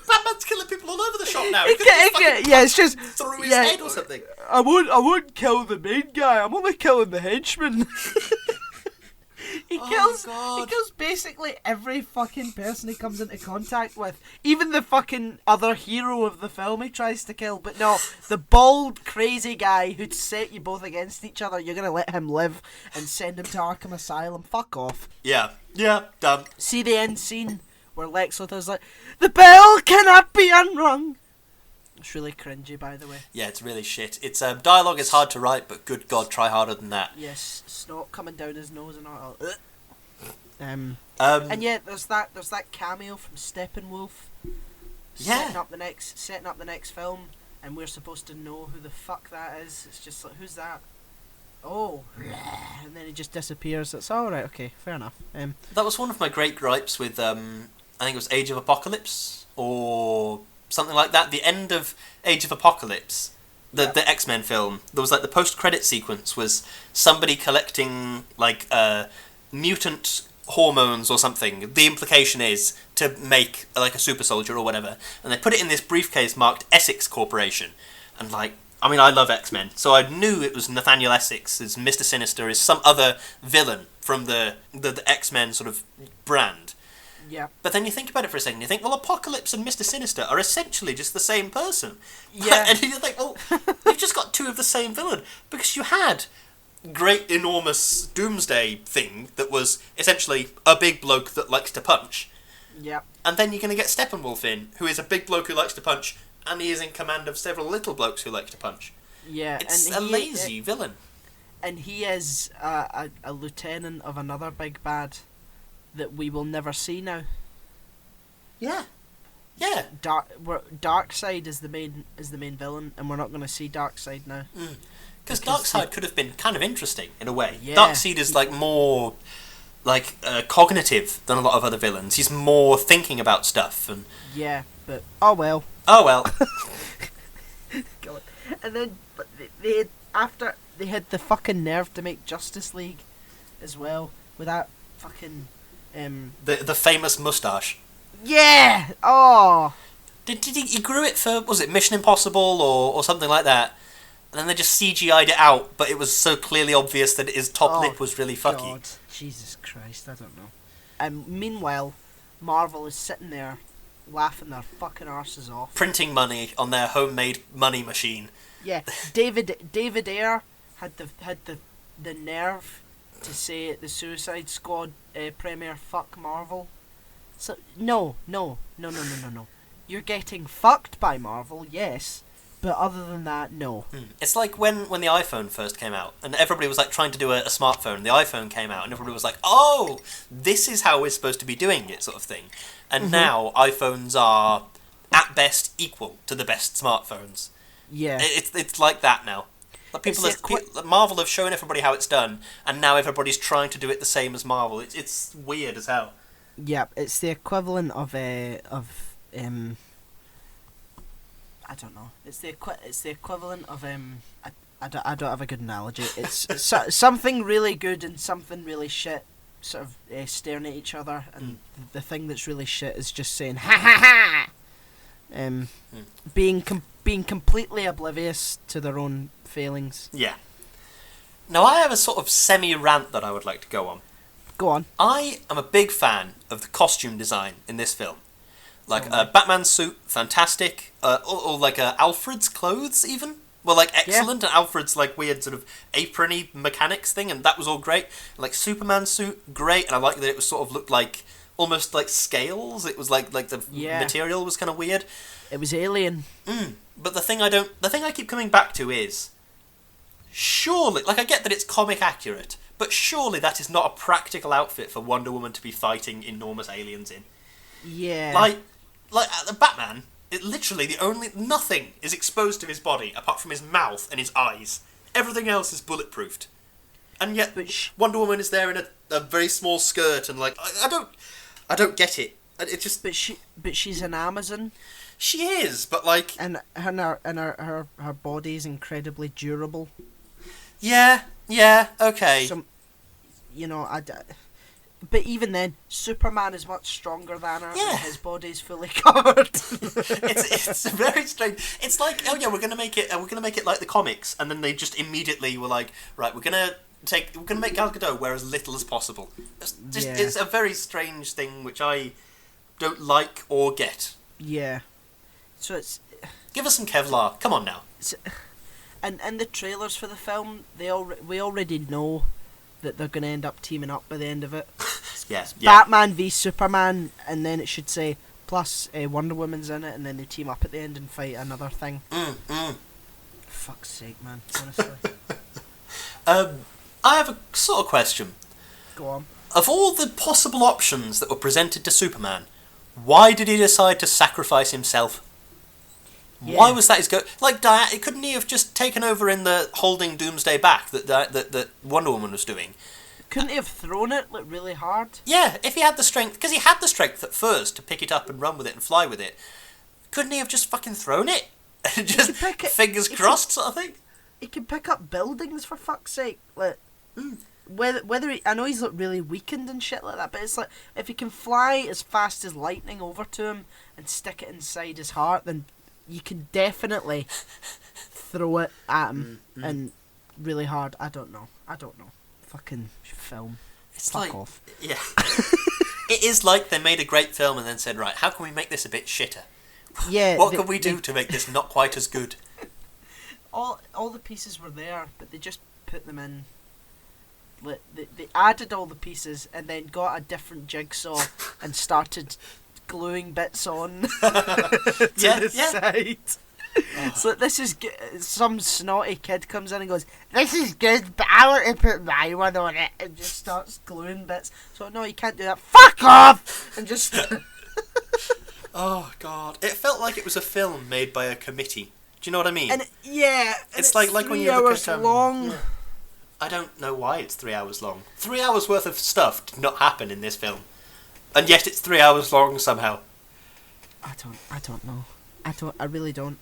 Batman's killing people all over the shop now. Yeah, it's just Through his head or something. I won't kill the main guy. I'm only killing the henchman. He kills basically every fucking person he comes into contact with. Even the fucking other hero of the film he tries to kill. But no, the bald, crazy guy who'd set you both against each other, you're going to let him live and send him to Arkham Asylum. Fuck off. Yeah, done. See the end scene where Lex Luthor's like, the bell cannot be unrung. It's really cringy, by the way. Yeah, it's really shit. It's dialogue is hard to write, but good God, try harder than that. Yes, snot coming down his nose and all. And yeah, there's that cameo from Steppenwolf. Setting up the next film, and we're supposed to know who the fuck that is. It's just like, who's that? Oh, and then he just disappears. It's all right. Okay, fair enough. That was one of my great gripes with I think it was Age of Apocalypse or something like that. The end of Age of Apocalypse, the X-Men film, there was like the post-credit sequence was somebody collecting like mutant hormones or something. The implication is to make like a super soldier or whatever, and they put it in this briefcase marked Essex Corporation. And like, I mean, I love X-Men, so I knew it was Nathaniel Essex as Mr. Sinister, is some other villain from the X-Men sort of brand. Yeah. But then you think about it for a second, you think, well, Apocalypse and Mr. Sinister are essentially just the same person. Yeah. And you think, well, you've just got two of the same villain. Because you had great enormous Doomsday thing that was essentially a big bloke that likes to punch. Yeah. And then you're going to get Steppenwolf in, who is a big bloke who likes to punch, and he is in command of several little blokes who like to punch. Yeah. It's a lazy villain. And he is a lieutenant of another big bad that we will never see now. Yeah. Yeah. Darkseid is the main villain, and we're not going to see Darkseid now. Because Darkseid could have been kind of interesting in a way. Yeah. Darkseid is like more like cognitive than a lot of other villains. He's more thinking about stuff and. Yeah, but oh well. Oh well. God. And then they had the fucking nerve to make Justice League as well with that fucking the famous moustache. Yeah. Oh. Did he grew it for, was it Mission Impossible or something like that? And then they just CGI'd it out, but it was so clearly obvious that his top lip was really fucky. God. Jesus Christ, I don't know. Meanwhile, Marvel is sitting there laughing their fucking arses off. Printing money on their homemade money machine. Yeah, David Ayer had the nerve to say at the Suicide Squad premiere, "Fuck Marvel." So no. You're getting fucked by Marvel, yes, but other than that, no. It's like when the iPhone first came out, and everybody was like trying to do a smartphone, and the iPhone came out, and everybody was like, "Oh, this is how we're supposed to be doing it," sort of thing. And now iPhones are at best equal to the best smartphones. Yeah, it's like that now. Like Marvel have shown everybody how it's done, and now everybody's trying to do it the same as Marvel. It's weird as hell. Yeah, it's the equivalent of I don't know. It's the equivalent of I don't have a good analogy. It's something really good and something really shit, sort of staring at each other, and the thing that's really shit is just saying ha ha ha. Being completely oblivious to their own failings. Yeah. Now I have a sort of semi-rant that I would like to go on. Go on. I am a big fan of the costume design in this film. Like Batman's suit, fantastic. Or like Alfred's clothes, even. Well, like excellent, and Alfred's like weird sort of aprony mechanics thing, and that was all great. Like Superman's suit, great, and I like that it was sort of looked like almost like scales. It was like the material was kind of weird. It was alien. But the thing I keep coming back to is, surely, like I get that it's comic accurate, but surely that is not a practical outfit for Wonder Woman to be fighting enormous aliens in. Yeah. Like the Batman, nothing is exposed to his body apart from his mouth and his eyes. Everything else is bulletproofed. And yet Wonder Woman is there in a very small skirt and like I don't get it. It just But she's an Amazon. She is, but like and her body is incredibly durable. Yeah, okay. You know, But even then, Superman is much stronger than her. Yeah. And his body's fully covered. It's very strange. It's like, oh yeah, we're gonna make it like the comics, and then they just immediately were like, right, we're gonna make Gal Gadot wear as little as possible. It's a very strange thing which I don't like or get. Yeah. So it's Give us some Kevlar. Come on now. and the trailers for the film, we already know that they're going to end up teaming up by the end of it. Yes. Batman v Superman, and then it should say plus Wonder Woman's in it, and then they team up at the end and fight another thing. Fuck's sake, man! Honestly. I have a sort of question. Go on. Of all the possible options that were presented to Superman, why did he decide to sacrifice himself? Yeah. Why was that his go? Like, couldn't he have just taken over in the holding Doomsday back that Wonder Woman was doing? Couldn't he have thrown it really hard? Yeah, if he had the strength, because he had the strength at first to pick it up and run with it and fly with it. Couldn't he have just fucking thrown it? Just fingers crossed, sort of thing. He can pick up buildings, for fuck's sake. Like, whether I know he's really weakened and shit like that, but it's like if he can fly as fast as lightning over to him and stick it inside his heart, then you can definitely throw it at him and really hard. I don't know. Fucking film. It's Fuck like, off. Yeah. It is like they made a great film and then said, right, how can we make this a bit shitter? Yeah. What can we do to make this not quite as good? All the pieces were there, but they just put them in. They added all the pieces and then got a different jigsaw and started gluing bits on to the side. Oh. So this is some snotty kid comes in and goes, "This is good, but I want to put my one on it," and just starts gluing bits. So no, you can't do that. Fuck off! And just. Oh god, it felt like it was a film made by a committee. Do you know what I mean? And it's like when you look at long. Yeah. I don't know why it's 3 hours long. 3 hours worth of stuff did not happen in this film, and yet it's 3 hours long somehow. I don't know. I really don't.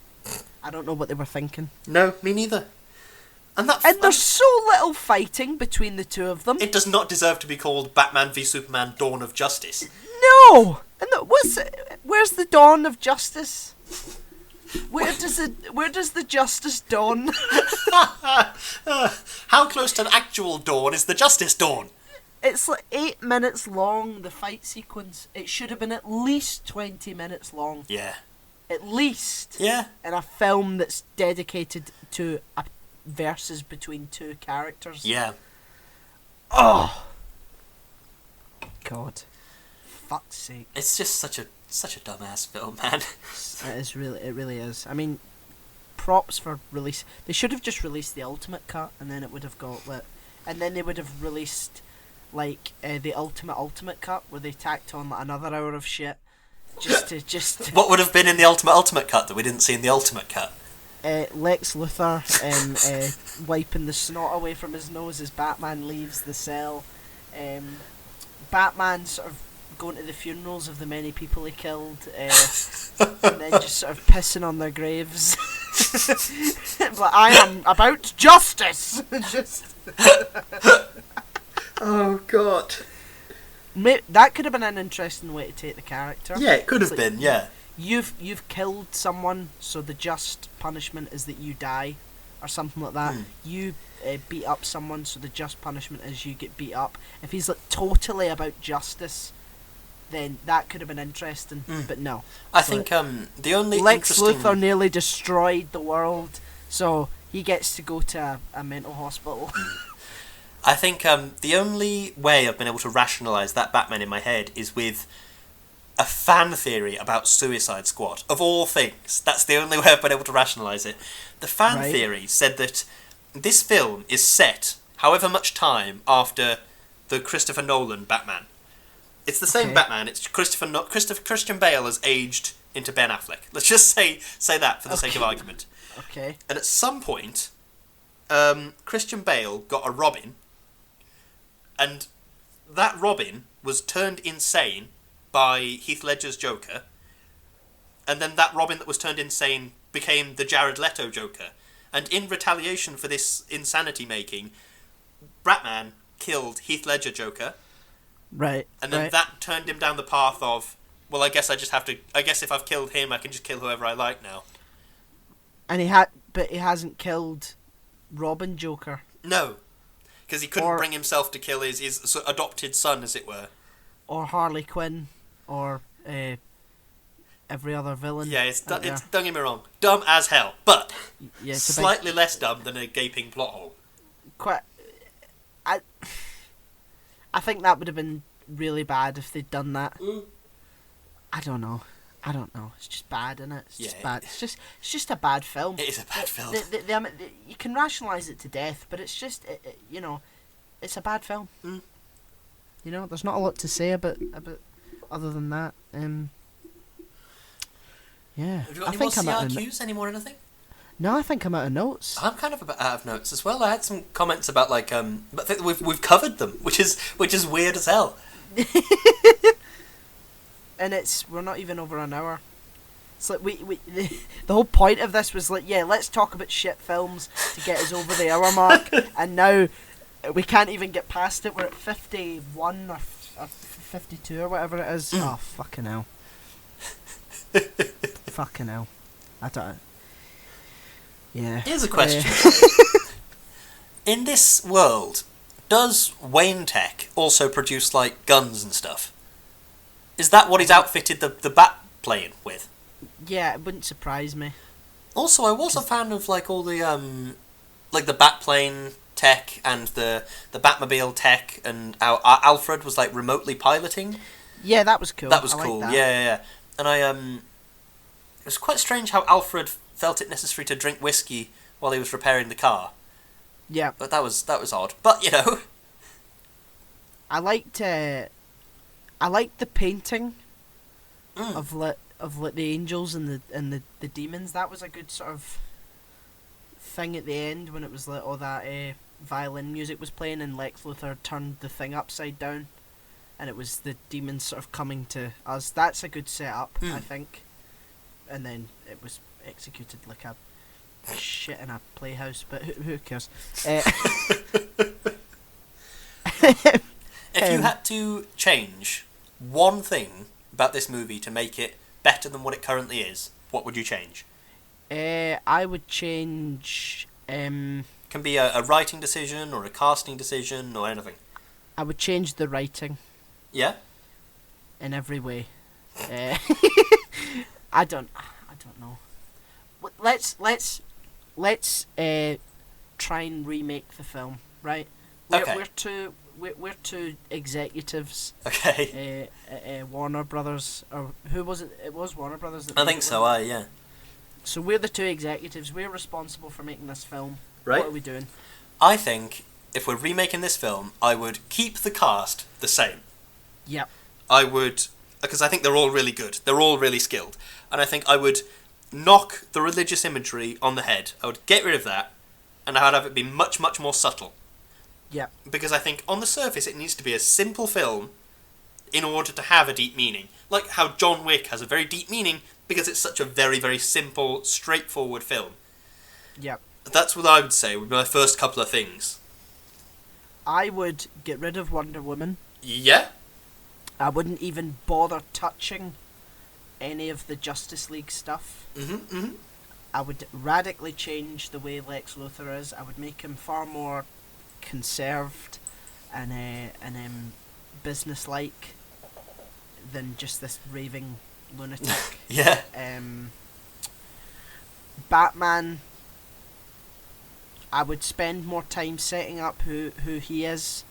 I don't know what they were thinking. No, me neither. And there's so little fighting between the two of them. It does not deserve to be called Batman v Superman: Dawn of Justice. No. And where's the dawn of justice? Where does the justice dawn? How close to an actual dawn is the justice dawn? It's like 8 minutes long, the fight sequence. It should have been at least 20 minutes long. Yeah. At least. Yeah. In a film that's dedicated to a versus between two characters. Yeah. Oh. God. Fuck's sake. It's just such a dumbass film, man. It really is. I mean, props for release. They should have just released the ultimate cut, and then it would have got lit. And then they would have released the ultimate cut, where they tacked on another hour of shit, just. What would have been in the ultimate cut that we didn't see in the ultimate cut? Lex Luthor wiping the snot away from his nose as Batman leaves the cell. Batman sort of going to the funerals of the many people he killed, and then just sort of pissing on their graves. But I am about justice. Just. Oh god. That could have been an interesting way to take the character. Yeah, it could have been. Yeah. You've killed someone, so the just punishment is that you die, or something like that. You beat up someone, so the just punishment is you get beat up. If he's totally about justice, then that could have been interesting. But no. I think the only Lex interesting... Luthor nearly destroyed the world, so he gets to go to a mental hospital. I think the only way I've been able to rationalise that Batman in my head is with a fan theory about Suicide Squad. Of all things, that's the only way I've been able to rationalise it. The fan theory said that this film is set however much time after the Christopher Nolan Batman. It's the same Batman. It's Christian Bale has aged into Ben Affleck. Let's just say that for the sake of argument. Okay. And at some point, Christian Bale got a Robin, and that Robin was turned insane by Heath Ledger's Joker, and then that Robin that was turned insane became the Jared Leto Joker. And in retaliation for this insanity making, Batman killed Heath Ledger Joker, Right. And then right. that turned him down the path of, well, I guess I just have to. I guess if I've killed him, I can just kill whoever I like now. And but he hasn't killed Robin Joker. No, because he couldn't Or- bring himself to kill his adopted son, as it were. Or Harley Quinn, or every other villain. Yeah, out there. don't get me wrong, dumb as hell, but Yeah, it's a big- slightly less dumb than a gaping plot hole. quite. I think that would have been really bad if they'd done that. I don't know. It's just bad, isn't it? It's just Yeah. bad. It's just a bad film. It is a bad film. You can rationalise it to death, but it's just it's a bad film. Mm. There's not a lot to say about other than that. Yeah. Have you got I any more think I'm out of CRQs? Any more anything? no, I think I'm out of notes. I'm kind of out of notes as well. I had some comments about but I think we've covered them, which is weird as hell. And we're not even over an hour. It's like the whole point of this was like, yeah, let's talk about shit films to get us over the hour mark, and now we can't even get past it. We're at 51 or 52 or whatever it is. Oh, fucking hell. Fucking hell. I don't. Yeah. Here's a question. In this world, does Wayne Tech also produce like guns and stuff? Is that what he's outfitted the bat plane with? Yeah, it wouldn't surprise me. Also, I was a fan of like all the like the bat plane tech and the Batmobile tech, and how Alfred was like remotely piloting. Yeah, that was cool. That was I cool. liked that. Yeah. And it was quite strange how Alfred felt it necessary to drink whiskey while he was repairing the car. Yeah. But that was odd. But I liked the painting Mm. of the angels and the demons. That was a good sort of thing at the end when it was like all that violin music was playing and Lex Luthor turned the thing upside down, and it was the demons sort of coming to us. That's a good setup, I think. And then it was executed like a shit in a playhouse, but who cares? If you had to change one thing about this movie to make it better than what it currently is, what would you change? I would change. Can be a writing decision or a casting decision or anything. I would change the writing Yeah? in every way. I don't know. Let's try and remake the film, right? Okay. We're two executives. Okay. Warner Brothers, or who was it? It was Warner Brothers. That I made think it, so, wasn't it? yeah. So we're the two executives. We're responsible for making this film. Right. What are we doing? I think if we're remaking this film, I would keep the cast the same. Yep. I would, because I think they're all really good. They're all really skilled. And I think I would knock the religious imagery on the head. I would get rid of that, and I would have it be much, much more subtle. Yep. Because I think on the surface it needs to be a simple film in order to have a deep meaning. Like how John Wick has a very deep meaning because it's such a very, very simple, straightforward film. Yep. That's what I would say would be my first couple of things. I would get rid of Wonder Woman. Yeah? I wouldn't even bother touching any of the Justice League stuff. I would radically change the way Lex Luthor is. I would make him far more conserved and business-like than just this raving lunatic. Yeah. Batman, I would spend more time setting up who he is.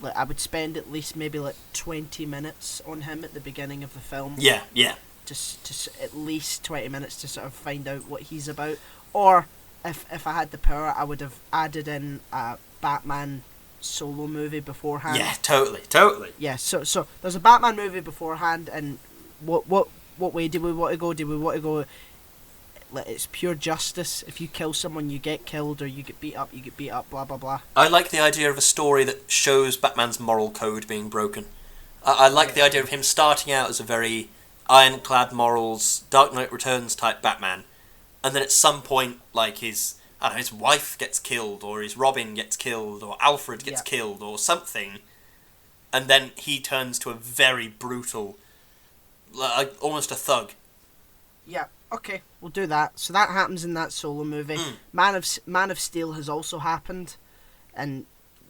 Like, I would spend at least maybe like 20 minutes on him at the beginning of the film. Yeah, yeah. Just at least 20 minutes to sort of find out what he's about. Or if I had the power, I would have added in a Batman solo movie beforehand. Yeah, totally. Yeah, so there's a Batman movie beforehand, and what way do we want to go? Do we want to go like it's pure justice? If you kill someone, you get killed, or you get beat up, blah blah blah. I like the idea of a story that shows Batman's moral code being broken. I like the idea of him starting out as a very ironclad morals, Dark Knight Returns type Batman, and then at some point, like his wife gets killed, or his Robin gets killed, or Alfred gets killed, or something, and then he turns to a very brutal, like almost a thug. Yeah, okay, we'll do that. So that happens in that Solo movie. Man of Steel has also happened, and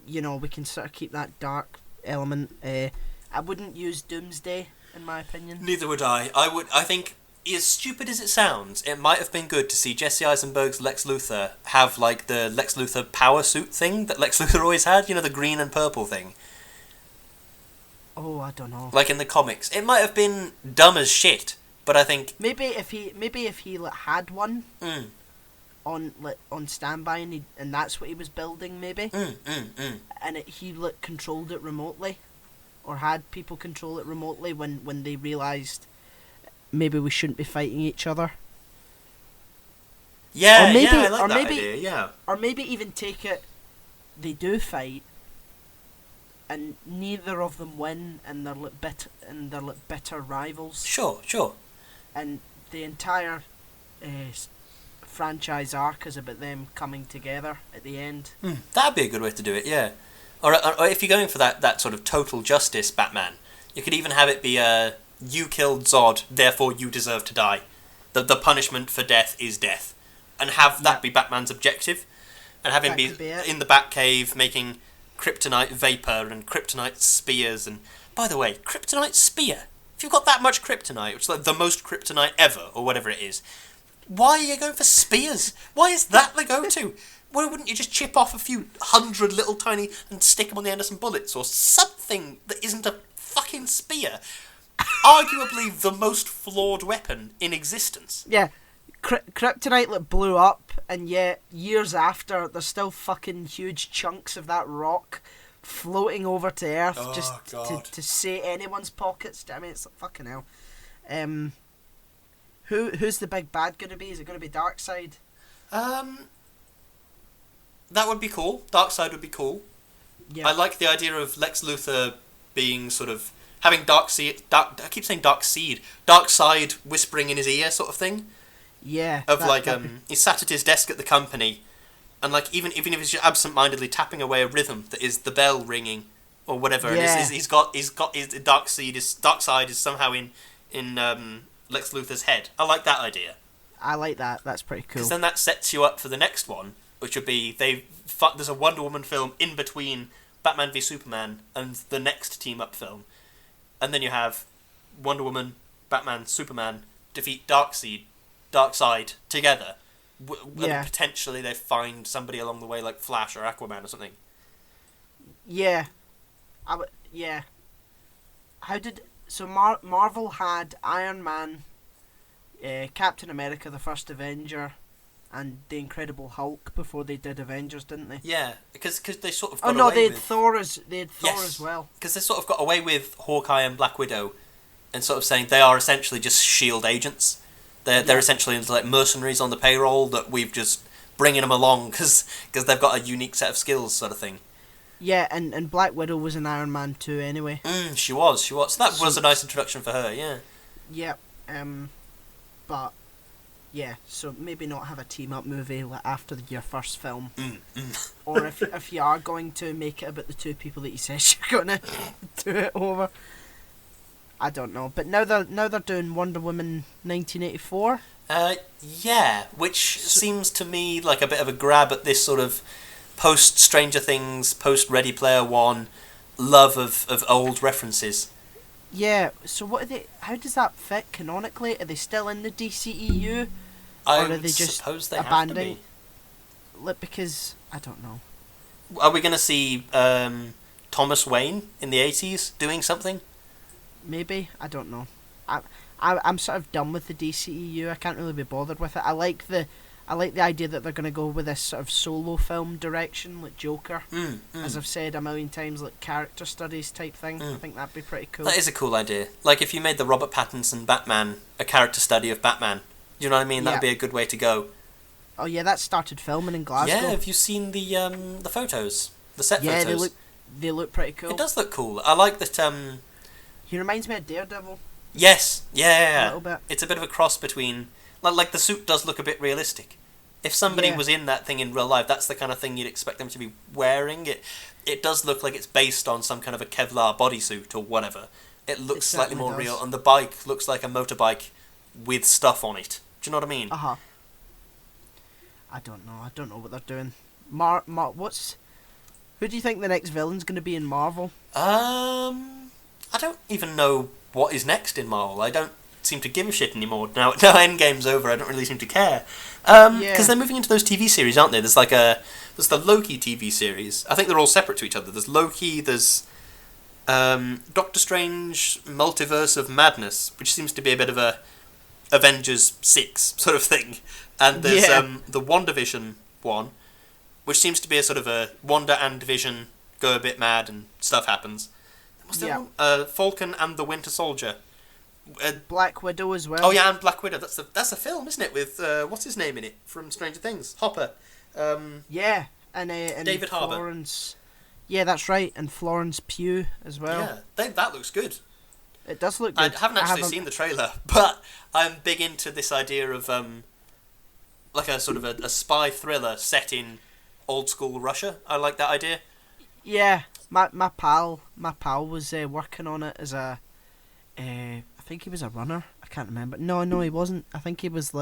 you know we can sort of keep that dark element. I wouldn't use Doomsday in my opinion. Neither would I. I think, as stupid as it sounds, it might have been good to see Jesse Eisenberg's Lex Luthor have like the Lex Luthor power suit thing that Lex Luthor always had. You know, the green and purple thing. Oh, I don't know. Like in the comics, it might have been dumb as shit. But I think maybe if he like, had one on standby and that's what he was building maybe, and he like controlled it remotely, or had people control it remotely when they realised maybe we shouldn't be fighting each other. Yeah, or maybe, yeah, I like or that maybe, idea. Yeah, or maybe even take it. They do fight, and neither of them win, and they're like bitter rivals. Sure. And the entire franchise arc is about them coming together at the end. That'd be a good way to do it, yeah. Or if you're going for that sort of total justice Batman, you could even have it be you killed Zod, therefore you deserve to die. The punishment for death is death. And have that be Batman's objective. And have him be in the Batcave making kryptonite vapor and kryptonite spears. And by the way, kryptonite spear. If you've got that much kryptonite, which is like the most kryptonite ever, or whatever it is, why are you going for spears? Why is that the go-to? Why wouldn't you just chip off a few hundred little tiny and stick them on the end of some bullets, or something that isn't a fucking spear? Arguably the most flawed weapon in existence. Yeah, kryptonite like blew up, and yet years after, there's still fucking huge chunks of that rock floating over to Earth to say anyone's pockets. I mean, it's like, fucking hell. Who's the big bad going to be? Is it going to be Darkseid? That would be cool. Darkseid would be cool. Yeah. I like the idea of Lex Luthor being sort of having Darkseid. I keep saying Darkseid whispering in his ear, sort of thing. Yeah. He's sat at his desk at the company. And like even if he's just absent-mindedly tapping away a rhythm that is the bell ringing or whatever, yeah. and he's got his Darkseid is somehow in Lex Luthor's head. I like that idea. I like that. That's pretty cool. Because then that sets you up for the next one, which would be there's a Wonder Woman film in between Batman v Superman and the next team up film, and then you have Wonder Woman, Batman, Superman defeat Darkseid together. And potentially they find somebody along the way like Flash or Aquaman or something. Yeah. Yeah. Marvel had Iron Man, Captain America, the First Avenger, and the Incredible Hulk before they did Avengers, didn't they? Yeah, because they sort of got away they had with... Thor as well. Because they sort of got away with Hawkeye and Black Widow and sort of saying they are essentially just S.H.I.E.L.D. agents. They're essentially like mercenaries on the payroll that we've just bringing them along because they've got a unique set of skills, sort of thing. Yeah, and Black Widow was in Iron Man 2 anyway. She was. So that was a nice introduction for her, yeah. Yeah, but, yeah, so maybe not have a team-up movie after your first film. Or if you are going to make it about the two people that you said you're going to do it over. I don't know, but now they're doing Wonder Woman 1984. Yeah, which seems to me like a bit of a grab at this sort of post Stranger Things, post Ready Player One love of old references. Yeah, so what are they? How does that fit canonically? Are they still in the DCEU, or are they just abandoning? Because I don't know. Are we going to see Thomas Wayne in the 80s doing something? Maybe, I don't know. I'm sort of done with the DCEU. I can't really be bothered with it. I like the idea that they're going to go with this sort of solo film direction, like Joker. As I've said a million times, like character studies type thing. I think that'd be pretty cool. That is a cool idea. Like if you made the Robert Pattinson Batman a character study of Batman, do you know what I mean? That'd be a good way to go. Oh yeah, that started filming in Glasgow. Yeah, have you seen the photos? The set photos? Yeah, they look pretty cool. It does look cool. I like that he reminds me of Daredevil. Yes, yeah. A little bit. It's a bit of a cross between... Like the suit does look a bit realistic. If somebody Yeah. was in that thing in real life, that's the kind of thing you'd expect them to be wearing. It does look like it's based on some kind of a Kevlar bodysuit or whatever. It looks slightly certainly more does. real, and the bike looks like a motorbike with stuff on it. Do you know what I mean? Uh huh. I don't know. I don't know what they're doing. Who do you think the next villain's going to be in Marvel? I don't even know what is next in Marvel. I don't seem to give a shit anymore. Now Endgame's over, I don't really seem to care. Because Yeah. they're moving into those TV series, aren't they? There's the Loki TV series. I think they're all separate to each other. There's Loki, there's Doctor Strange Multiverse of Madness, which seems to be a bit of a Avengers 6 sort of thing. And there's Yeah. the WandaVision one, which seems to be a sort of a Wanda and Vision go a bit mad and stuff happens. What's the Yeah. one? Falcon and the Winter Soldier. Black Widow as well. Oh yeah, and Black Widow. That's a film, isn't it? With what's his name in it from Stranger Things? Hopper. Yeah, and David Harbour. Florence. Yeah, that's right, and Florence Pugh as well. Yeah, that looks good. It does look I good. haven't actually seen the trailer, but I'm big into this idea of like a sort of a spy thriller set in old school Russia. I like that idea. Yeah, my pal was working on it as a. I think he was a runner. I can't remember. No, he wasn't. I think he was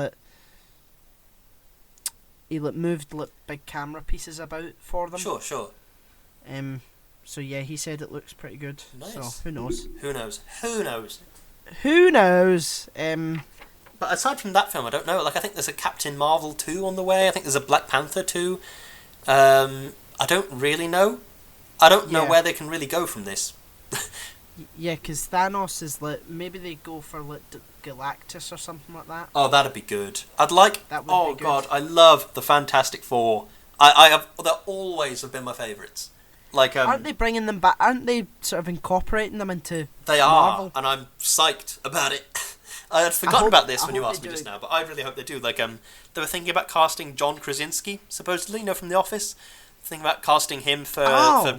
he moved big camera pieces about for them. Sure. So yeah, he said it looks pretty good. Nice. So who knows? Who knows? Who knows? But aside from that film, I don't know. Like, I think there's a Captain Marvel 2 on the way. I think there's a Black Panther 2. I don't really know. I don't know Yeah. where they can really go from this. Yeah, because Thanos is maybe they go for Galactus or something like that. Oh, that'd be good. I'd like. That would Oh be good. God, I love the Fantastic Four. I have. They always have been my favourites. Like, Aren't they bringing them back? Aren't they sort of incorporating them into they are, Marvel? and I'm psyched about it. I had forgotten hope- about this I when you hope asked they me just do. now, but I really hope they do. Like, they were thinking about casting John Krasinski, supposedly, from The Office. Thinking about casting him for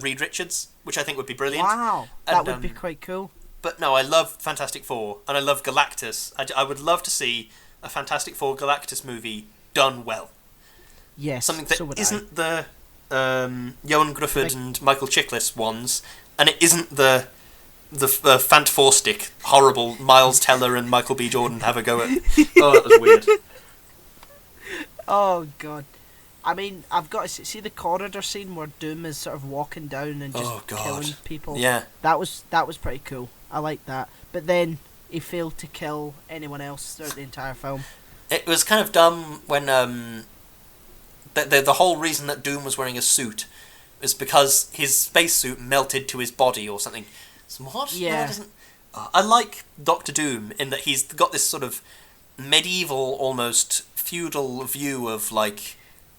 Reed Richards, which I think would be brilliant. Wow, that And, would be quite cool. But no, I love Fantastic Four, and I love Galactus. I would love to see a Fantastic Four Galactus movie done well. Yes, Something that so would isn't the Johan Grufford Like- and Michael Chiklis ones, and it isn't the Fant Four Stick horrible Miles Teller and Michael B. Jordan have a go at. Oh, that was weird. Oh God, I mean, I've got to see the corridor scene where Doom is sort of walking down and just Oh, God. killing people. Yeah, That was pretty cool. I like that. But then he failed to kill anyone else throughout the entire film. it was kind of dumb when the whole reason that Doom was wearing a suit is because his spacesuit melted to his body or something. So what? No, Yeah. it doesn't. I like Doctor Doom in that he's got this sort of medieval, almost feudal view of like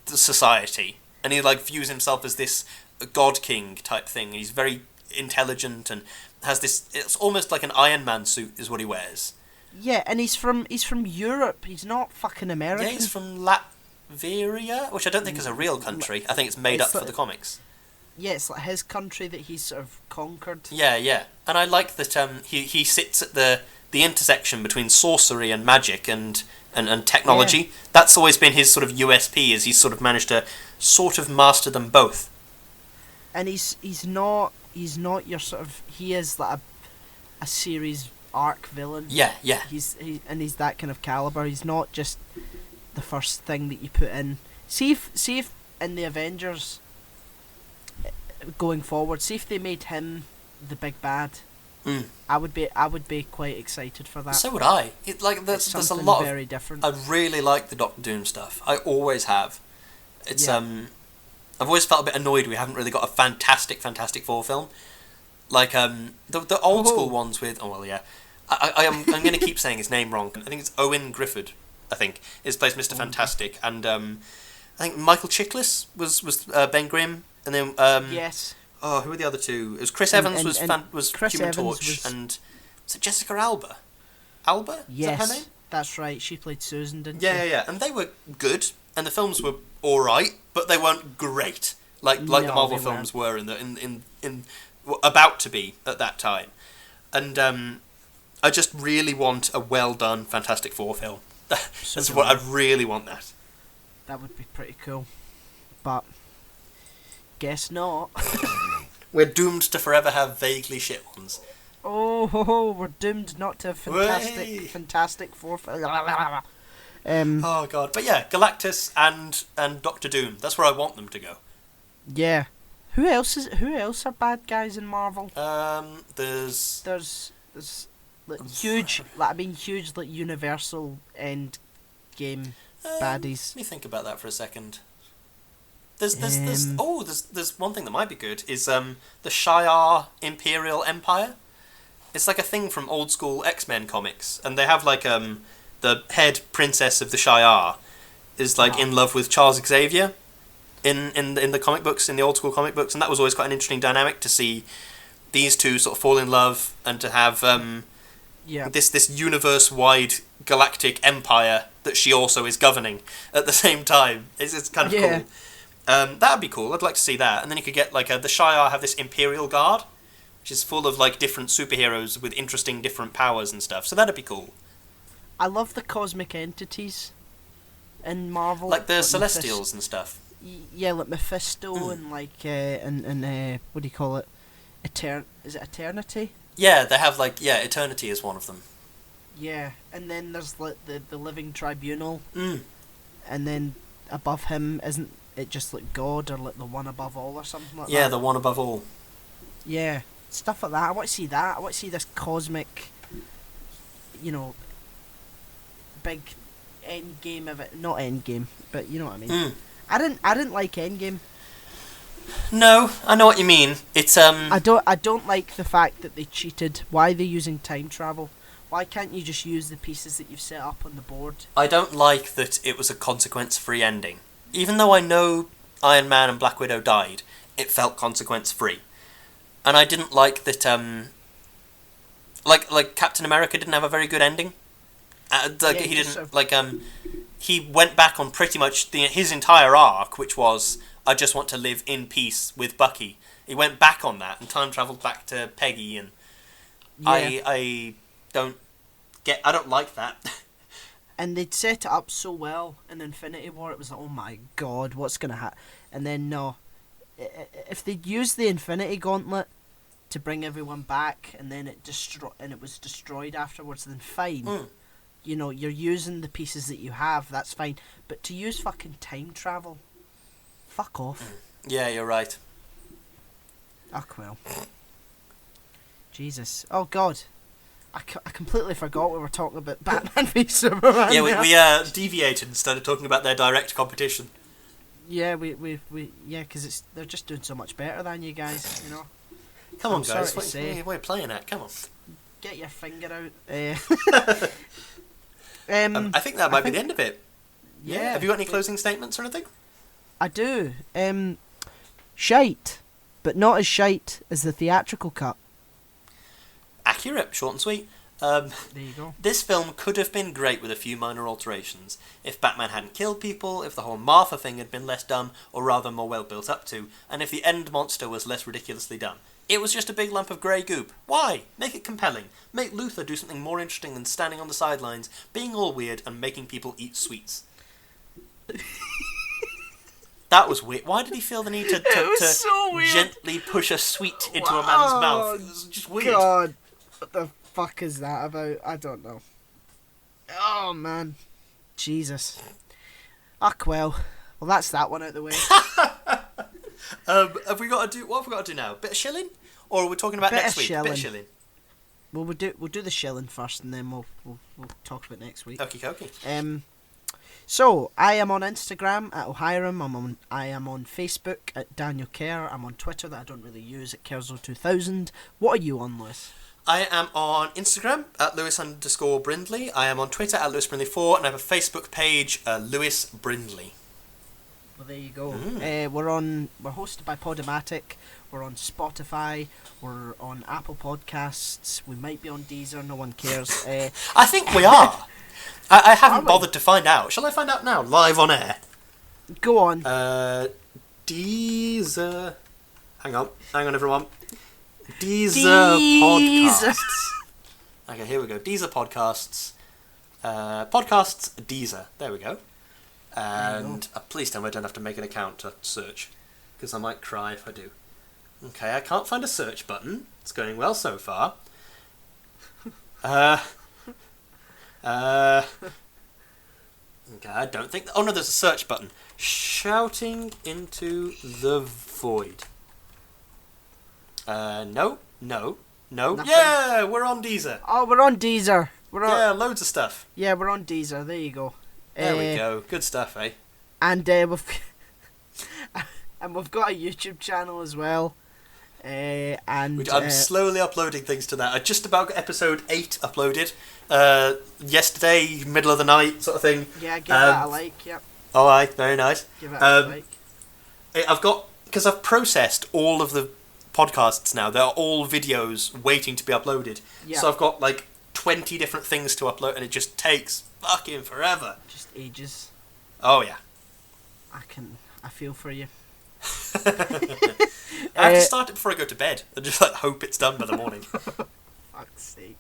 the society, and he like views himself as this god king type thing. He's very intelligent and has this. It's almost like an Iron Man suit is what he wears. Yeah, and he's from Europe. He's not fucking American. Yeah, he's from Latveria, which I don't think is a real country. I think it's made It's up for like- the comics. Yeah, it's like his country that he's sort of conquered. Yeah, and I like that he sits at the intersection between sorcery and magic and technology. Yeah. That's always been his sort of USP, is he's sort of managed to sort of master them both. And he's not your sort of, he is like a series arc villain. Yeah. He's that kind of caliber. He's not just the first thing that you put in. See if in the Avengers going forward, see if they made him the big bad. Mm. I would be quite excited for that. So would I. There's It's a something lot very of. different. I really like the Doctor Doom stuff. I always have. It's Yeah. I've always felt a bit annoyed we haven't really got a Fantastic Four film. Like the old Oh. school ones with I'm going to keep saying his name wrong. I think it's Owen Griffith. I think plays Mr. Fantastic, and I think Michael Chiklis was Ben Grimm, and then Yes. oh, who were the other two? It was Chris And- Evans and was Chris Human Evans Torch, was- and was it Jessica Alba? Alba? Yes. Is that her name? That's right. She played Susan, didn't she? Yeah, and they were good, and the films were all right, but they weren't great like the No, Marvel they films were in were about to be at that time, and I just really want a well done Fantastic Four film. So That's do what I. I really want. That That would be pretty cool. But guess not. We're doomed to forever have vaguely shit ones. Oh, we're doomed not to have Way. Fantastic Four. Oh god, but yeah, Galactus and Doctor Doom. That's where I want them to go. Yeah. Who else are bad guys in Marvel? There's like huge, huge like Universal End Game baddies. Let me think about that for a second. There's one thing that might be good is the Shi'ar Imperial Empire. It's like a thing from old school X-Men comics, and they have like the head princess of the Shi'ar is like in love with Charles Xavier in the comic books, in the old school comic books, and that was always quite an interesting dynamic to see these two sort of fall in love and to have this universe wide galactic empire that she also is governing at the same time. It's kind of cool. That would be cool. I'd like to see that. And then you could get like the Shi'ar have this Imperial Guard, which is full of like different superheroes with interesting different powers and stuff. So that'd be cool. I love the cosmic entities in Marvel, like the Celestials and stuff. Yeah, like Mephisto and like and what do you call it? Is it Eternity? Yeah, they have like Eternity is one of them. Yeah, and then there's like the Living Tribunal, and then above him isn't it just like God or like the One Above All or something like that? Yeah, the One Above All. Yeah, stuff like that. I want to see that. I want to see this cosmic, big end game of it. Not end game, but you know what I mean. I didn't like Endgame. No, I know what you mean. It's I don't like the fact that they cheated. Why are they using time travel? Why can't you just use the pieces that you've set up on the board? I don't like that it was a consequence-free ending. Even though I know Iron Man and Black Widow died, it felt consequence-free. And I didn't like that like Captain America didn't have a very good ending. He didn't he went back on pretty much his entire arc, which was I just want to live in peace with Bucky. He went back on that and time travelled back to Peggy, and I don't like that. And they'd set it up so well in Infinity War. It was like, oh my god, what's gonna happen? And then no, if they'd used the Infinity Gauntlet to bring everyone back, and then it was destroyed afterwards, then fine. You're using the pieces that you have. That's fine. But to use fucking time travel, fuck off. Yeah, you're right. Oh well. Jesus. Oh god. I completely forgot we were talking about Batman v Superman. Yeah, we deviated and started talking about their direct competition. Yeah, we because they're just doing so much better than you guys, Come on, guys, what are you playing at? Come on. Get your finger out. I think that might be the end of it. Yeah. Have you got any closing statements or anything? I do. Shite, but not as shite as the theatrical cut. Accurate, short and sweet. There you go. This film could have been great with a few minor alterations. If Batman hadn't killed people, if the whole Martha thing had been less dumb, or rather more well built up to, and if the end monster was less ridiculously done. It was just a big lump of grey goop. Why? Make it compelling. Make Luthor do something more interesting than standing on the sidelines, being all weird, and making people eat sweets. That was weird. Why did he feel the need to so weird. Gently push a sweet into a man's mouth? It was just weird. God, what the fuck is that about? I don't know. Oh man, Jesus. Well, that's that one out the way. Have we got to do? What have we got to do now? Bit of shilling, or are we talking about next week? Bit of shilling. Well, we'll do the shilling first, and then we'll talk about next week. Okay. So I am on Instagram at Ohiram. I am on Facebook at Daniel Kerr. I'm on Twitter that I don't really use at Kerzo2000. What are you on, Lewis? I am on Instagram at Lewis_Brindley. I am on Twitter at LewisBrindley4, and I have a Facebook page, Lewis Brindley. Well, there you go. We're hosted by Podomatic. We're on Spotify. We're on Apple Podcasts. We might be on Deezer. No one cares. I think we are. I haven't bothered to find out. Shall I find out now, live on air? Go on. Deezer. Hang on, everyone. Deezer Podcasts. Okay, here we go. Deezer Podcasts. Podcasts Deezer. There we go. And please tell me I don't have to make an account to search, because I might cry if I do. Okay, I can't find a search button. It's going well so far. Okay, I don't think... Oh no, there's a search button. Shouting into the void. No. Nothing. Yeah, we're on Deezer. Oh, we're on Deezer. Yeah, loads of stuff. Yeah, we're on Deezer. There you go. There we go. Good stuff, eh? And we've got a YouTube channel as well. I'm slowly uploading things to that. I just about got episode 8 uploaded. Yesterday, middle of the night, sort of thing. Yeah, give that a like. Yep. All right, very nice. Give it a like. Because I've processed all of the podcasts now. They're all videos waiting to be uploaded. Yeah. So I've got like 20 different things to upload, and it just takes fucking forever. Just ages. Oh yeah. I feel for you. I have to start it before I go to bed and just like hope it's done by the morning. Fuck's sake.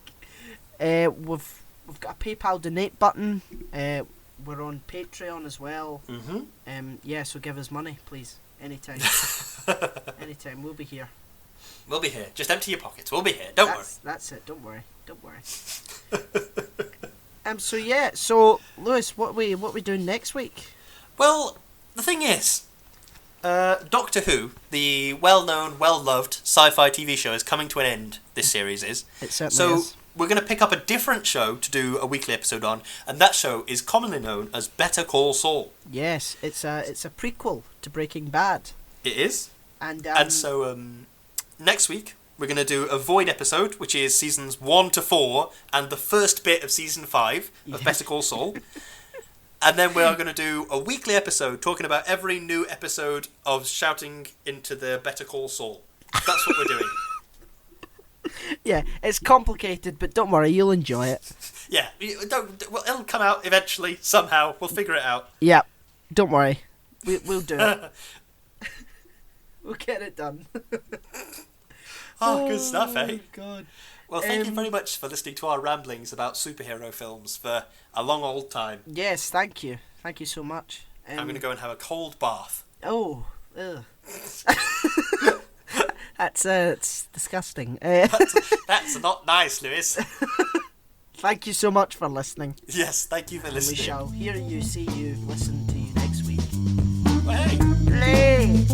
We've got a PayPal donate button. We're on Patreon as well. Mm-hmm. Yeah, so give us money, please. Anytime. Anytime. We'll be here. We'll be here. Just empty your pockets. We'll be here. Don't worry. That's it. Don't worry. So yeah. So Lewis, what we doing next week? Well, the thing is, Doctor Who, the well-known, well-loved sci-fi TV show, is coming to an end. This series is. It certainly is. We're going to pick up a different show to do a weekly episode on, and that show is commonly known as Better Call Saul. Yes, it's a prequel to Breaking Bad. It is. And so next week we're going to do a Void episode, which is seasons 1 to 4 and the first bit of season 5 of Better Call Saul. And then we are going to do a weekly episode talking about every new episode of Shouting into the Better Call Saul. That's what we're doing. Yeah, it's complicated, but don't worry, you'll enjoy it. Yeah, well, it'll come out eventually, somehow. We'll figure it out. Yeah, don't worry. We'll do it. We'll get it done. Good stuff, eh? God. Well, thank you very much for listening to our ramblings about superhero films for a long old time. Yes, thank you. Thank you so much. I'm going to go and have a cold bath. Oh, ugh. It's disgusting. That's not nice, Lewis. Thank you so much for listening. Yes, thank you for listening. We shall hear you, see you, listen to you next week. Well, hey. Play.